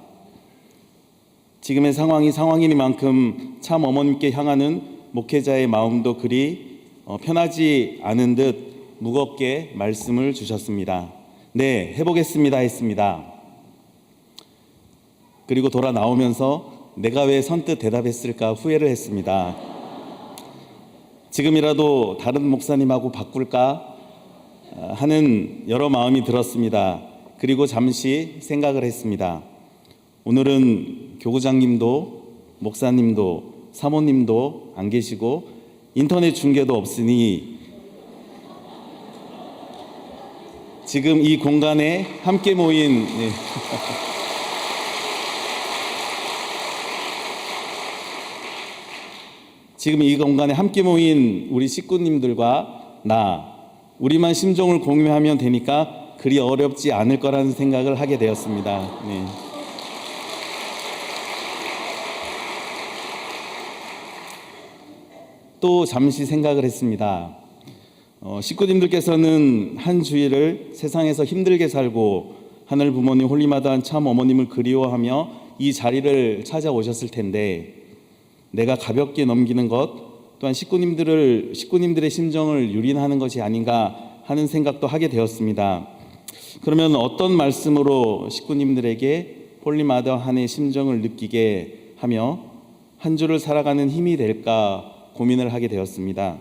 지금의 상황이 상황이니만큼 참 어머님께 향하는 목회자의 마음도 그리 편하지 않은 듯 무겁게 말씀을 주셨습니다. 네, 해보겠습니다 했습니다. 그리고 돌아 나오면서 내가 왜 선뜻 대답했을까 후회를 했습니다. 지금이라도 다른 목사님하고 바꿀까 하는 여러 마음이 들었습니다. 그리고 잠시 생각을 했습니다. 오늘은 교구장님도 목사님도 사모님도 안 계시고 인터넷 중계도 없으니 지금 이 공간에 함께 모인 지금 이 공간에 함께 모인 우리 식구님들과 나 우리만 심정을 공유하면 되니까 그리 어렵지 않을 거라는 생각을 하게 되었습니다. 네. 또 잠시 생각을 했습니다. 식구님들께서는 한 주일을 세상에서 힘들게 살고 하늘 부모님 홀리마다한 참 어머님을 그리워하며 이 자리를 찾아오셨을 텐데 내가 가볍게 넘기는 것 또한 식구님들의 심정을 유린하는 것이 아닌가 하는 생각도 하게 되었습니다. 그러면 어떤 말씀으로 식구님들에게 홀리마다한의 심정을 느끼게 하며 한 주를 살아가는 힘이 될까 고민을 하게 되었습니다.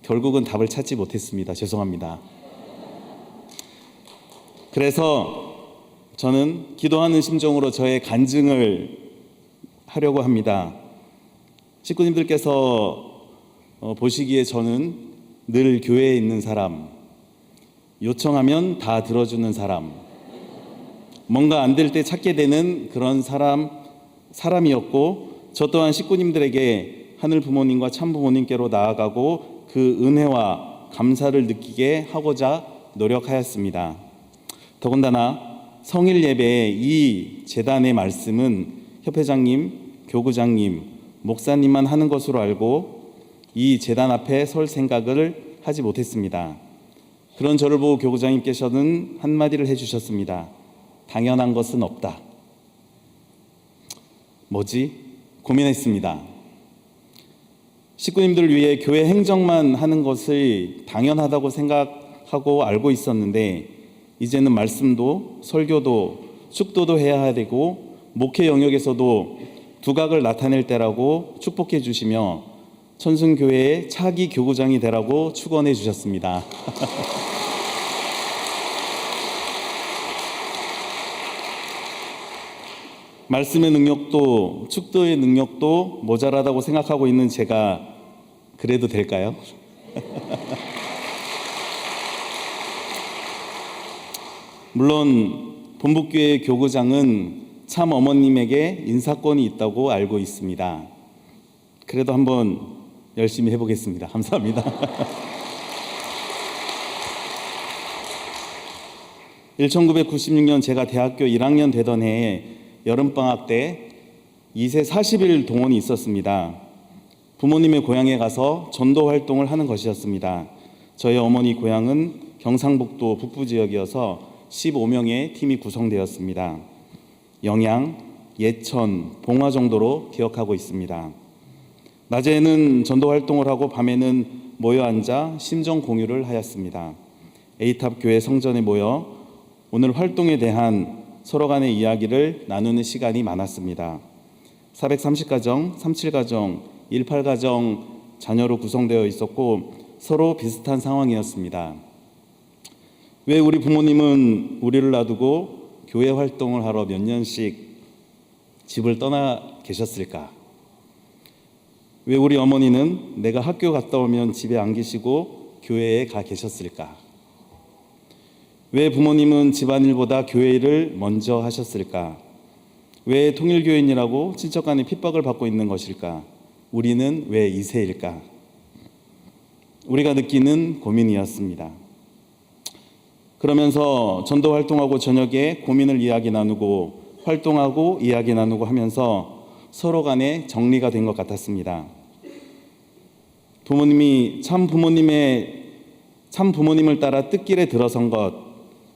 결국은 답을 찾지 못했습니다. 죄송합니다. 그래서 저는 기도하는 심정으로 저의 간증을 하려고 합니다. 식구님들께서 보시기에 저는 늘 교회에 있는 사람, 요청하면 다 들어주는 사람, 뭔가 안 될 때 찾게 되는 그런 사람이었고 저 또한 식구님들에게 하늘 부모님과 참 부모님께로 나아가고 그 은혜와 감사를 느끼게 하고자 노력하였습니다. 더군다나 성일 예배의 이 제단의 말씀은 협회장님, 교구장님, 목사님만 하는 것으로 알고 이 제단 앞에 설 생각을 하지 못했습니다. 그런 저를 보고 교구장님께서는 한마디를 해주셨습니다. 당연한 것은 없다. 뭐지? 고민했습니다. 식구님들을 위해 교회 행정만 하는 것을 당연하다고 생각하고 알고 있었는데 이제는 말씀도 설교도 축도도 해야 되고 목회 영역에서도 두각을 나타낼 때라고 축복해 주시며 천승교회의 차기 교구장이 되라고 축원해 주셨습니다. 말씀의 능력도 축도의 능력도 모자라다고 생각하고 있는 제가 그래도 될까요? 물론 본북교회 교구장은 참 어머님에게 인사권이 있다고 알고 있습니다. 그래도 한번 열심히 해보겠습니다. 감사합니다. 1996년 제가 대학교 1학년 되던 해에 여름방학 때 2세 40일 동원이 있었습니다. 부모님의 고향에 가서 전도 활동을 하는 것이었습니다. 저희 어머니 고향은 경상북도 북부 지역이어서 15명의 팀이 구성되었습니다. 영양, 예천, 봉화 정도로 기억하고 있습니다. 낮에는 전도 활동을 하고 밤에는 모여 앉아 심정 공유를 하였습니다. A탑 교회 성전에 모여 오늘 활동에 대한 서로 간의 이야기를 나누는 시간이 많았습니다. 430가정, 37가정, 18가정 자녀로 구성되어 있었고 서로 비슷한 상황이었습니다. 왜 우리 부모님은 우리를 놔두고 교회 활동을 하러 몇 년씩 집을 떠나 계셨을까? 왜 우리 어머니는 내가 학교 갔다 오면 집에 안 계시고 교회에 가 계셨을까? 왜 부모님은 집안일보다 교회 일을 먼저 하셨을까? 왜 통일교인이라고 친척 간에 핍박을 받고 있는 것일까? 우리는 왜 2세일까? 우리가 느끼는 고민이었습니다. 그러면서 전도 활동하고 저녁에 고민을 이야기 나누고 활동하고 이야기 나누고 하면서 서로 간에 정리가 된 것 같았습니다. 부모님이 참 부모님을 따라 뜻길에 들어선 것,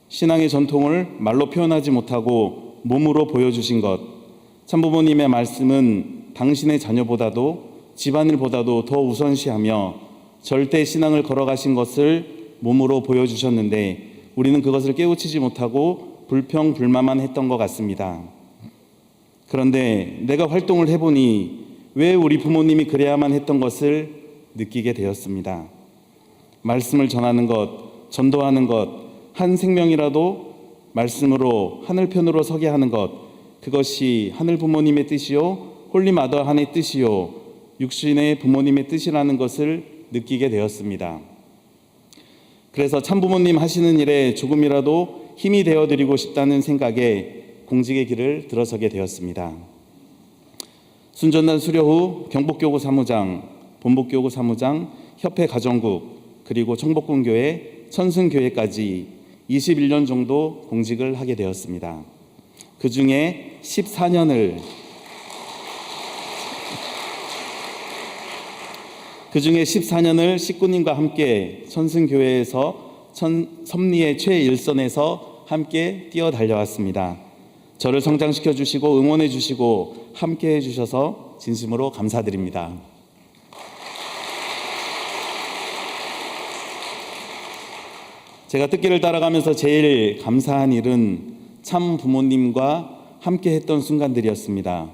신앙의 전통을 말로 표현하지 못하고 몸으로 보여주신 것, 참 부모님의 말씀은 당신의 자녀보다도 집안일보다도 더 우선시하며 절대 신앙을 걸어가신 것을 몸으로 보여주셨는데 우리는 그것을 깨우치지 못하고 불평불만만 했던 것 같습니다. 그런데 내가 활동을 해보니 왜 우리 부모님이 그래야만 했던 것을 느끼게 되었습니다. 말씀을 전하는 것, 전도하는 것, 한 생명이라도 말씀으로 하늘편으로 서게 하는 것, 그것이 하늘 부모님의 뜻이요 홀리 마더 한의 뜻이요 육신의 부모님의 뜻이라는 것을 느끼게 되었습니다. 그래서 참부모님 하시는 일에 조금이라도 힘이 되어드리고 싶다는 생각에 공직의 길을 들어서게 되었습니다. 순전단 수료 후 경북교구 사무장, 본북교구 사무장, 협회 가정국, 그리고 청복군교회, 천승교회까지 21년 정도 공직을 하게 되었습니다. 그 중에 14년을 식구님과 함께 천승교회에서 섭리의 최일선에서 함께 뛰어 달려왔습니다. 저를 성장시켜 주시고 응원해 주시고 함께 해 주셔서 진심으로 감사드립니다. 제가 뜻길을 따라가면서 제일 감사한 일은 참 부모님과 함께 했던 순간들이었습니다.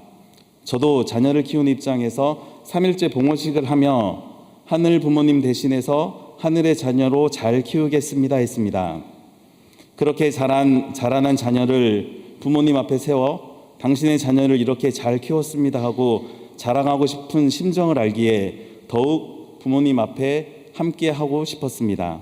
저도 자녀를 키우는 입장에서 3일째 봉헌식을 하며 하늘 부모님 대신해서 하늘의 자녀로 잘 키우겠습니다 했습니다. 그렇게 자라난 자녀를 부모님 앞에 세워 당신의 자녀를 이렇게 잘 키웠습니다 하고 자랑하고 싶은 심정을 알기에 더욱 부모님 앞에 함께 하고 싶었습니다.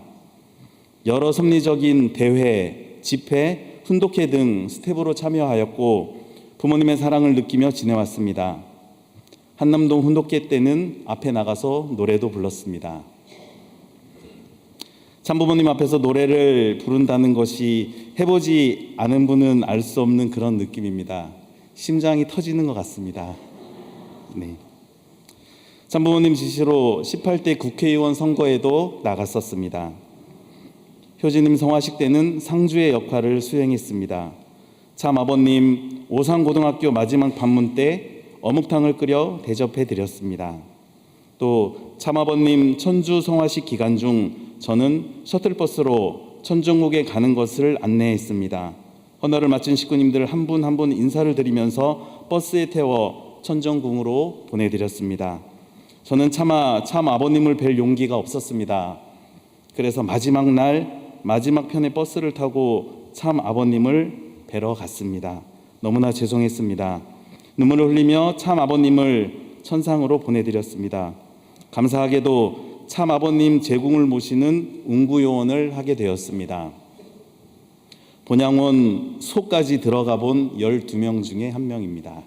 여러 섭리적인 대회, 집회, 훈독회 등 스텝으로 참여하였고 부모님의 사랑을 느끼며 지내왔습니다. 한남동 훈독회 때는 앞에 나가서 노래도 불렀습니다. 참부모님 앞에서 노래를 부른다는 것이 해보지 않은 분은 알 수 없는 그런 느낌입니다. 심장이 터지는 것 같습니다. 네. 참부모님 지시로 18대 국회의원 선거에도 나갔었습니다. 효진님 성화식 때는 상주의 역할을 수행했습니다. 참 아버님 오산고등학교 마지막 방문 때 어묵탕을 끓여 대접해 드렸습니다. 또 참아버님 천주 성화식 기간 중 저는 셔틀버스로 천정국에 가는 것을 안내했습니다. 헌화를 마친 식구님들 한 분 한 분 인사를 드리면서 버스에 태워 천정궁으로 보내드렸습니다. 저는 차마 참 아버님을 뵐 용기가 없었습니다. 그래서 마지막 날 마지막 편의 버스를 타고 참 아버님을 뵈러 갔습니다. 너무나 죄송했습니다. 눈물을 흘리며 참 아버님을 천상으로 보내드렸습니다. 감사하게도 참 아버님 제궁을 모시는 웅구요원을 하게 되었습니다. 본향원 소까지 들어가 본 12명 중에 한 명입니다.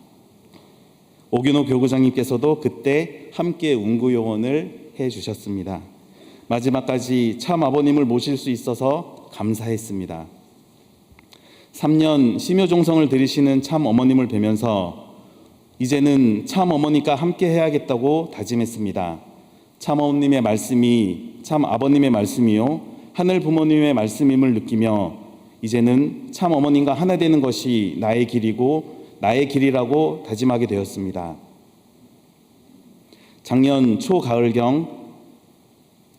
오균호 교구장님께서도 그때 함께 웅구요원을 해주셨습니다. 마지막까지 참 아버님을 모실 수 있어서 감사했습니다. 3년 심효종성을 들이시는 참 어머님을 뵈면서 이제는 참 어머니가 함께 해야겠다고 다짐했습니다. 참 어머님의 말씀이 참 아버님의 말씀이요 하늘 부모님의 말씀임을 느끼며 이제는 참 어머님과 하나 되는 것이 나의 길이고 나의 길이라고 다짐하게 되었습니다. 작년 초가을경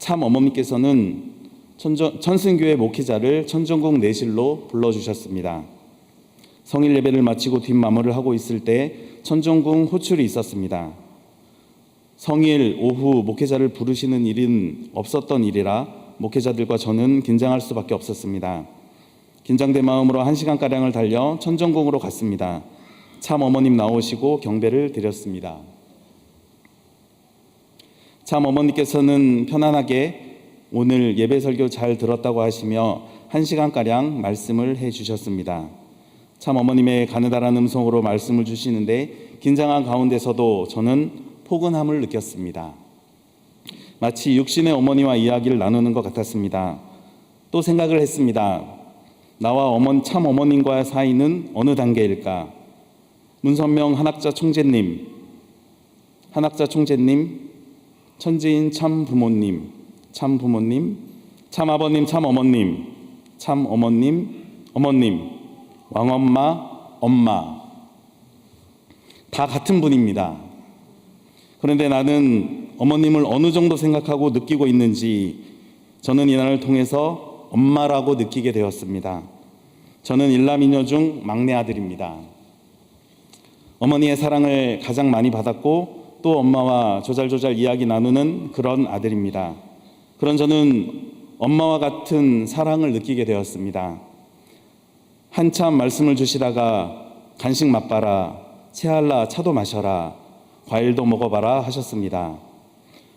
참 어머니께서는 천승교회 목회자를 천정궁 내실로 불러주셨습니다. 성일 예배를 마치고 뒷마무리를 하고 있을 때 천정궁 호출이 있었습니다. 성일 오후 목회자를 부르시는 일은 없었던 일이라 목회자들과 저는 긴장할 수밖에 없었습니다. 긴장된 마음으로 1시간가량을 달려 천정궁으로 갔습니다. 참 어머님 나오시고 경배를 드렸습니다. 참 어머니께서는 편안하게 오늘 예배 설교 잘 들었다고 하시며 1시간가량 말씀을 해주셨습니다. 참 어머님의 가느다란 음성으로 말씀을 주시는데 긴장한 가운데서도 저는 포근함을 느꼈습니다. 마치 육신의 어머니와 이야기를 나누는 것 같았습니다. 또 생각을 했습니다. 나와 참 어머님과의 사이는 어느 단계일까? 문선명 한학자 총재님, 천지인 참 부모님, 참 아버님, 참 어머님, 왕엄마, 엄마 다 같은 분입니다. 그런데 나는 어머님을 어느 정도 생각하고 느끼고 있는지 저는 이날을 통해서 엄마라고 느끼게 되었습니다. 저는 일남이녀 중 막내 아들입니다. 어머니의 사랑을 가장 많이 받았고 또 엄마와 조잘조잘 이야기 나누는 그런 아들입니다. 그런 저는 엄마와 같은 사랑을 느끼게 되었습니다. 한참 말씀을 주시다가 간식 맛봐라, 체할라, 차도 마셔라, 과일도 먹어봐라 하셨습니다.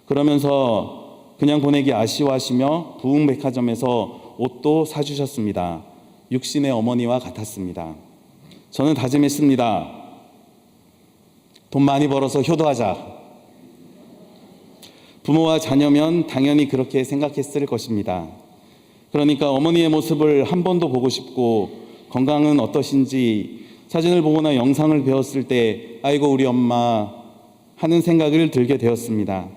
그러면서 그냥 보내기 아쉬워하시며 부흥백화점에서 옷도 사주셨습니다. 육신의 어머니와 같았습니다. 저는 다짐했습니다. 돈 많이 벌어서 효도하자. 부모와 자녀면 당연히 그렇게 생각했을 것입니다. 그러니까 어머니의 모습을 한 번 더 보고 싶고 건강은 어떠신지 사진을 보거나 영상을 배웠을 때 아이고 우리 엄마 하는 생각을 들게 되었습니다.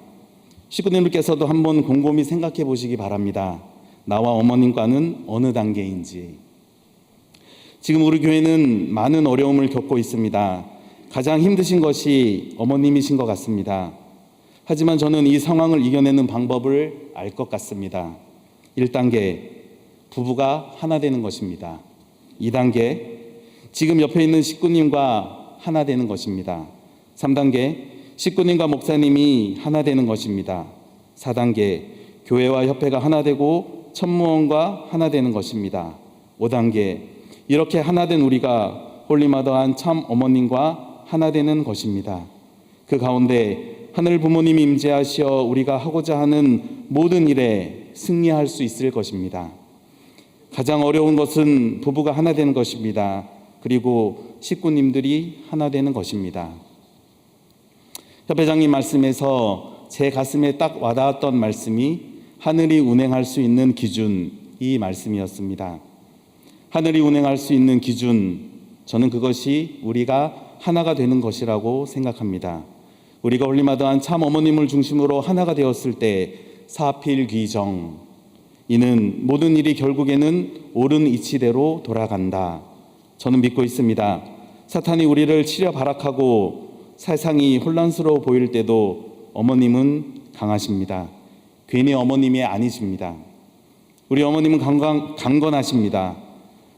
식구님들께서도 한번 곰곰이 생각해 보시기 바랍니다. 나와 어머님과는 어느 단계인지. 지금 우리 교회는 많은 어려움을 겪고 있습니다. 가장 힘드신 것이 어머님이신 것 같습니다. 하지만 저는 이 상황을 이겨내는 방법을 알 것 같습니다. 1단계, 부부가 하나 되는 것입니다. 2단계, 지금 옆에 있는 식구님과 하나 되는 것입니다. 3단계, 식구님과 목사님이 하나 되는 것입니다. 4단계, 교회와 협회가 하나 되고 천무원과 하나 되는 것입니다. 5단계, 이렇게 하나 된 우리가 홀리마더한 참 어머님과 하나 되는 것입니다. 그 가운데 하늘 부모님이 임재하시어 우리가 하고자 하는 모든 일에 승리할 수 있을 것입니다. 가장 어려운 것은 부부가 하나 되는 것입니다. 그리고 식구님들이 하나 되는 것입니다. 협회장님 말씀에서 제 가슴에 딱 와닿았던 말씀이 하늘이 운행할 수 있는 기준, 이 말씀이었습니다. 하늘이 운행할 수 있는 기준, 저는 그것이 우리가 하나가 되는 것이라고 생각합니다. 우리가 홀리마더한 참 어머님을 중심으로 하나가 되었을 때 사필귀정, 이는 모든 일이 결국에는 옳은 이치대로 돌아간다. 저는 믿고 있습니다. 사탄이 우리를 치려 발악하고 세상이 혼란스러워 보일 때도 어머님은 강하십니다. 괜히 어머님이 아니십니다. 우리 어머님은 강건하십니다.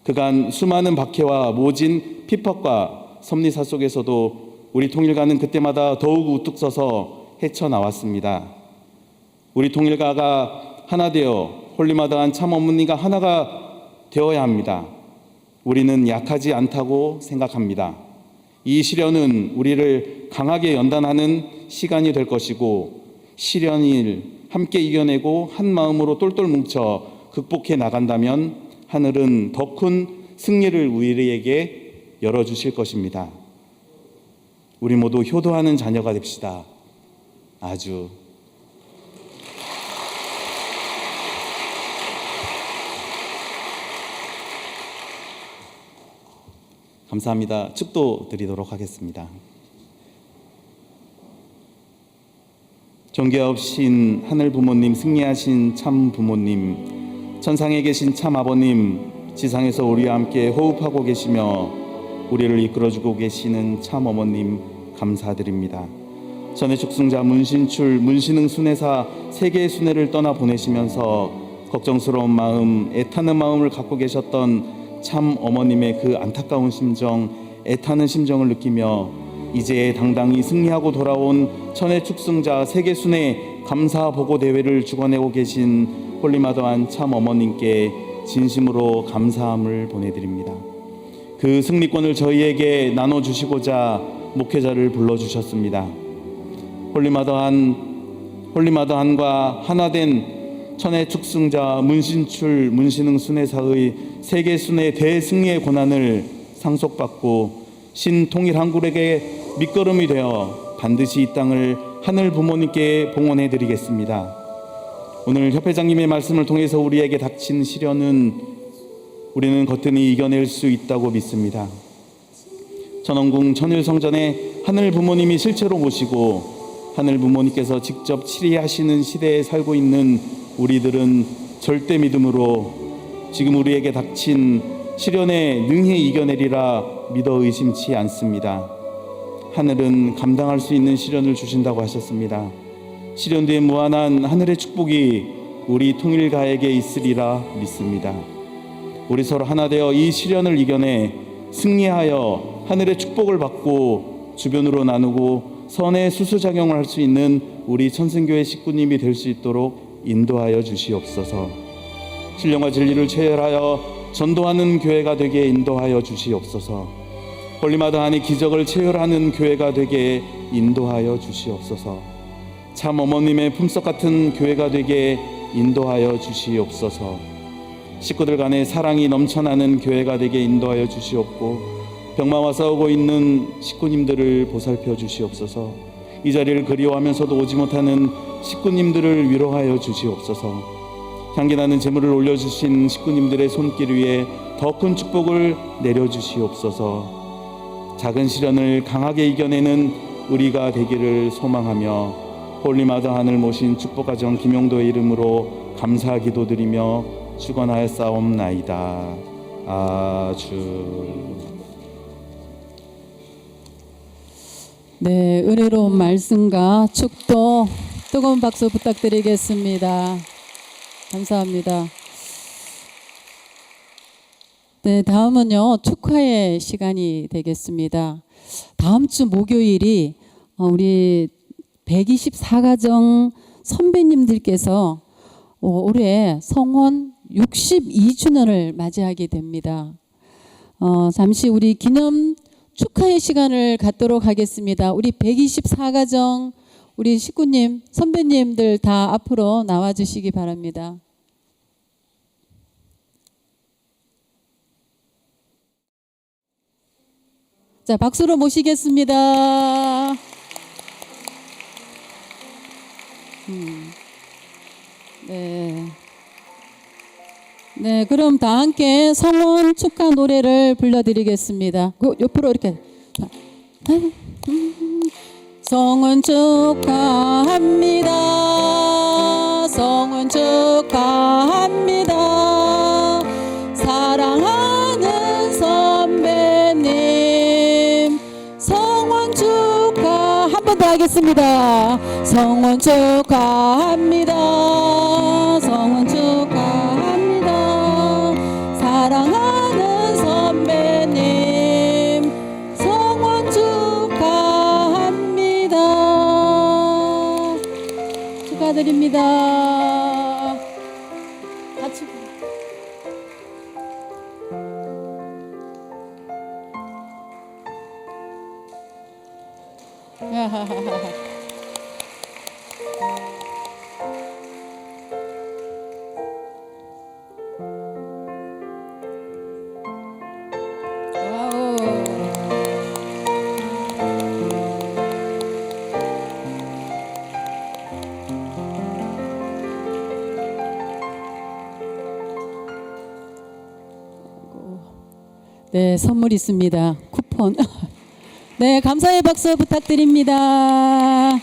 그간 수많은 박해와 모진 피폭과 섭리사 속에서도 우리 통일가는 그때마다 더욱 우뚝 서서 헤쳐나왔습니다. 우리 통일가가 하나 되어 홀리마더한 참 어머니가 하나가 되어야 합니다. 우리는 약하지 않다고 생각합니다. 이 시련은 우리를 강하게 연단하는 시간이 될 것이고 시련을 함께 이겨내고 한 마음으로 똘똘 뭉쳐 극복해 나간다면 하늘은 더 큰 승리를 우리에게 열어주실 것입니다. 우리 모두 효도하는 자녀가 됩시다. 아주 감사합니다. 축도 드리도록 하겠습니다. 존귀하신 하늘 부모님, 승리하신 참 부모님, 천상에 계신 참 아버님, 지상에서 우리와 함께 호흡하고 계시며 우리를 이끌어주고 계시는 참 어머님 감사드립니다. 천의 축승자 문신출, 문신흥 순회사 세계의 순회를 떠나 보내시면서 걱정스러운 마음, 애타는 마음을 갖고 계셨던 참 어머님의 그 안타까운 심정, 애타는 심정을 느끼며 이제 당당히 승리하고 돌아온 천의 축승자 세계 순회 감사 보고 대회를 주관하고 계신 홀리마더한 참 어머님께 진심으로 감사함을 보내드립니다. 그 승리권을 저희에게 나눠주시고자 목회자를 불러주셨습니다. 홀리마더한과 하나된 천의 축승자 문신출 문신흥 순회사의 세계 순회 대승리의 고난을 상속받고 신통일한국에게 밑거름이 되어 반드시 이 땅을 하늘 부모님께 봉헌해 드리겠습니다. 오늘 협회장님의 말씀을 통해서 우리에게 닥친 시련은 우리는 거뜬히 이겨낼 수 있다고 믿습니다. 천원궁 천일성전에 하늘 부모님이 실제로 모시고 하늘 부모님께서 직접 치리하시는 시대에 살고 있는 우리들은 절대 믿음으로 지금 우리에게 닥친 시련에 능히 이겨내리라 믿어 의심치 않습니다. 하늘은 감당할 수 있는 시련을 주신다고 하셨습니다. 시련 뒤에 무한한 하늘의 축복이 우리 통일가에게 있으리라 믿습니다. 우리 서로 하나 되어 이 시련을 이겨내 승리하여 하늘의 축복을 받고 주변으로 나누고 선의 수수작용을 할 수 있는 우리 천승교회 식구님이 될 수 있도록 인도하여 주시옵소서. 신령과 진리를 체혈하여 전도하는 교회가 되게 인도하여 주시옵소서. 홀리마더한이 기적을 체혈하는 교회가 되게 인도하여 주시옵소서. 참 어머님의 품석 같은 교회가 되게 인도하여 주시옵소서. 식구들 간의 사랑이 넘쳐나는 교회가 되게 인도하여 주시옵고 병마와 싸우고 있는 식구님들을 보살펴 주시옵소서. 이 자리를 그리워하면서도 오지 못하는 식구님들을 위로하여 주시옵소서. 향기나는 제물을 올려주신 식구님들의 손길 위에 더 큰 축복을 내려주시옵소서. 작은 시련을 강하게 이겨내는 우리가 되기를 소망하며 홀리마더한을 모신 축복가정 김용도의 이름으로 감사 기도드리며 축원하였사옵나이다. 아주. 네, 은혜로운 말씀과 축도 뜨거운 박수 부탁드리겠습니다. 감사합니다. 네, 다음은요 축하의 시간이 되겠습니다. 다음 주 목요일이 우리 124가정 선배님들께서 올해 성원 62주년을 맞이하게 됩니다. 잠시 우리 기념 축하의 시간을 갖도록 하겠습니다. 우리 124가정 우리 식구님, 선배님들 다 앞으로 나와주시기 바랍니다. 자, 박수로 모시겠습니다. 네. 네, 그럼 다 함께 성원 축하 노래를 불러드리겠습니다. 옆으로 이렇게. 성원 축하합니다. 성원 축하합니다. 사랑하는 선배님, 성원 축하 한 번 더 하겠습니다. 성원 축하합니다. 성원 축하합니다. 사랑하는 선배님, 성원 축하합니다. 축하드립니다. 같이. 네, 선물 있습니다. 쿠폰. 네, 감사의 박수 부탁드립니다.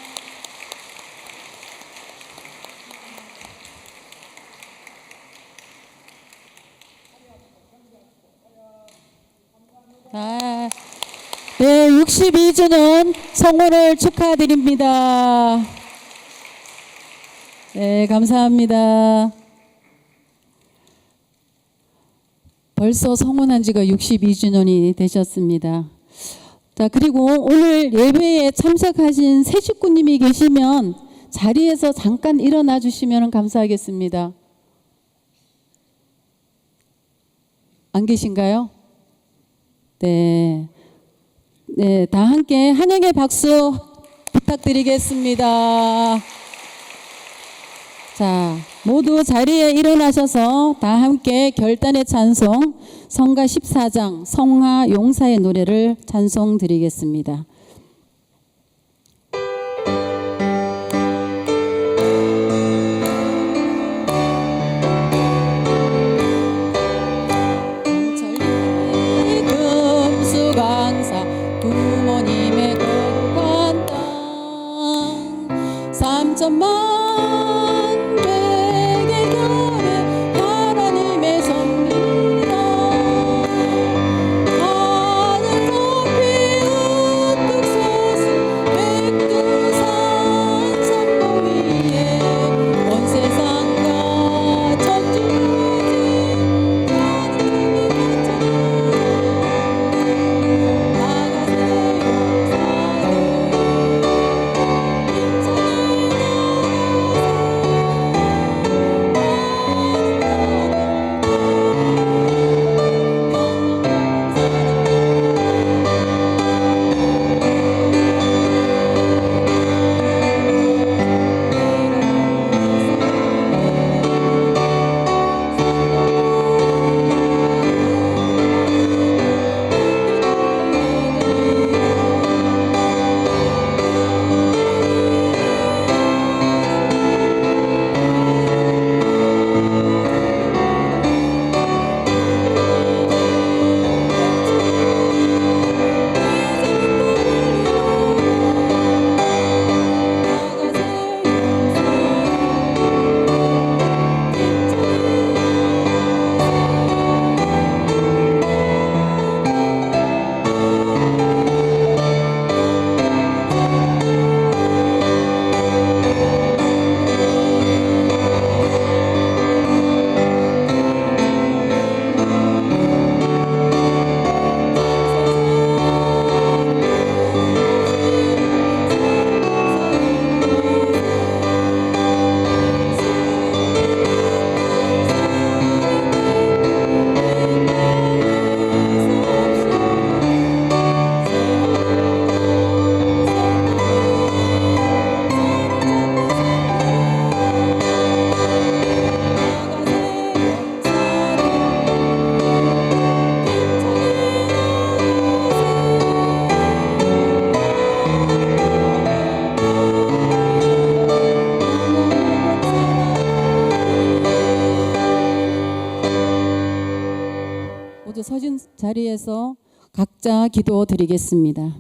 네, 62주년 성원을 축하드립니다. 네, 감사합니다. 벌써 성원한 지가 62주년이 되셨습니다. 자, 그리고 오늘 예배에 참석하신 새 식구님이 계시면 자리에서 잠깐 일어나 주시면 감사하겠습니다. 안 계신가요? 네. 네, 다 함께 환영의 박수 부탁드리겠습니다. 자, 모두 자리에 일어나셔서 다 함께 결단의 찬송 성가 14장 성화 용사의 노래를 찬송 드리겠습니다. 금수강사 부모님의 거룩한 땅 3천만 서신 자리에서 각자 기도 드리겠습니다.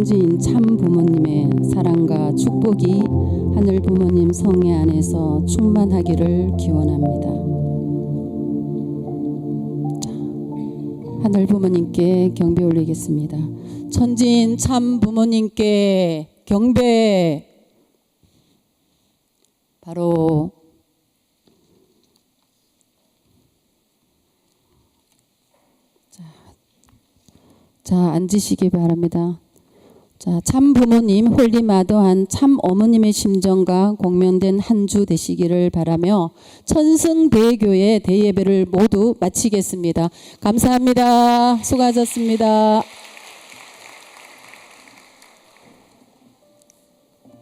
천지인 참 부모님의 사랑과 축복이 하늘 부모님 성애 안에서 충만하기를 기원합니다. 하늘 부모님께 경배 올리겠습니다. 천지인 참 부모님께 경배. 바로 자, 앉으시기 바랍니다. 자, 참 부모님 홀리마더한 참 어머님의 심정과 공명된 한 주 되시기를 바라며 천승대교의 대예배를 모두 마치겠습니다. 감사합니다. 수고하셨습니다.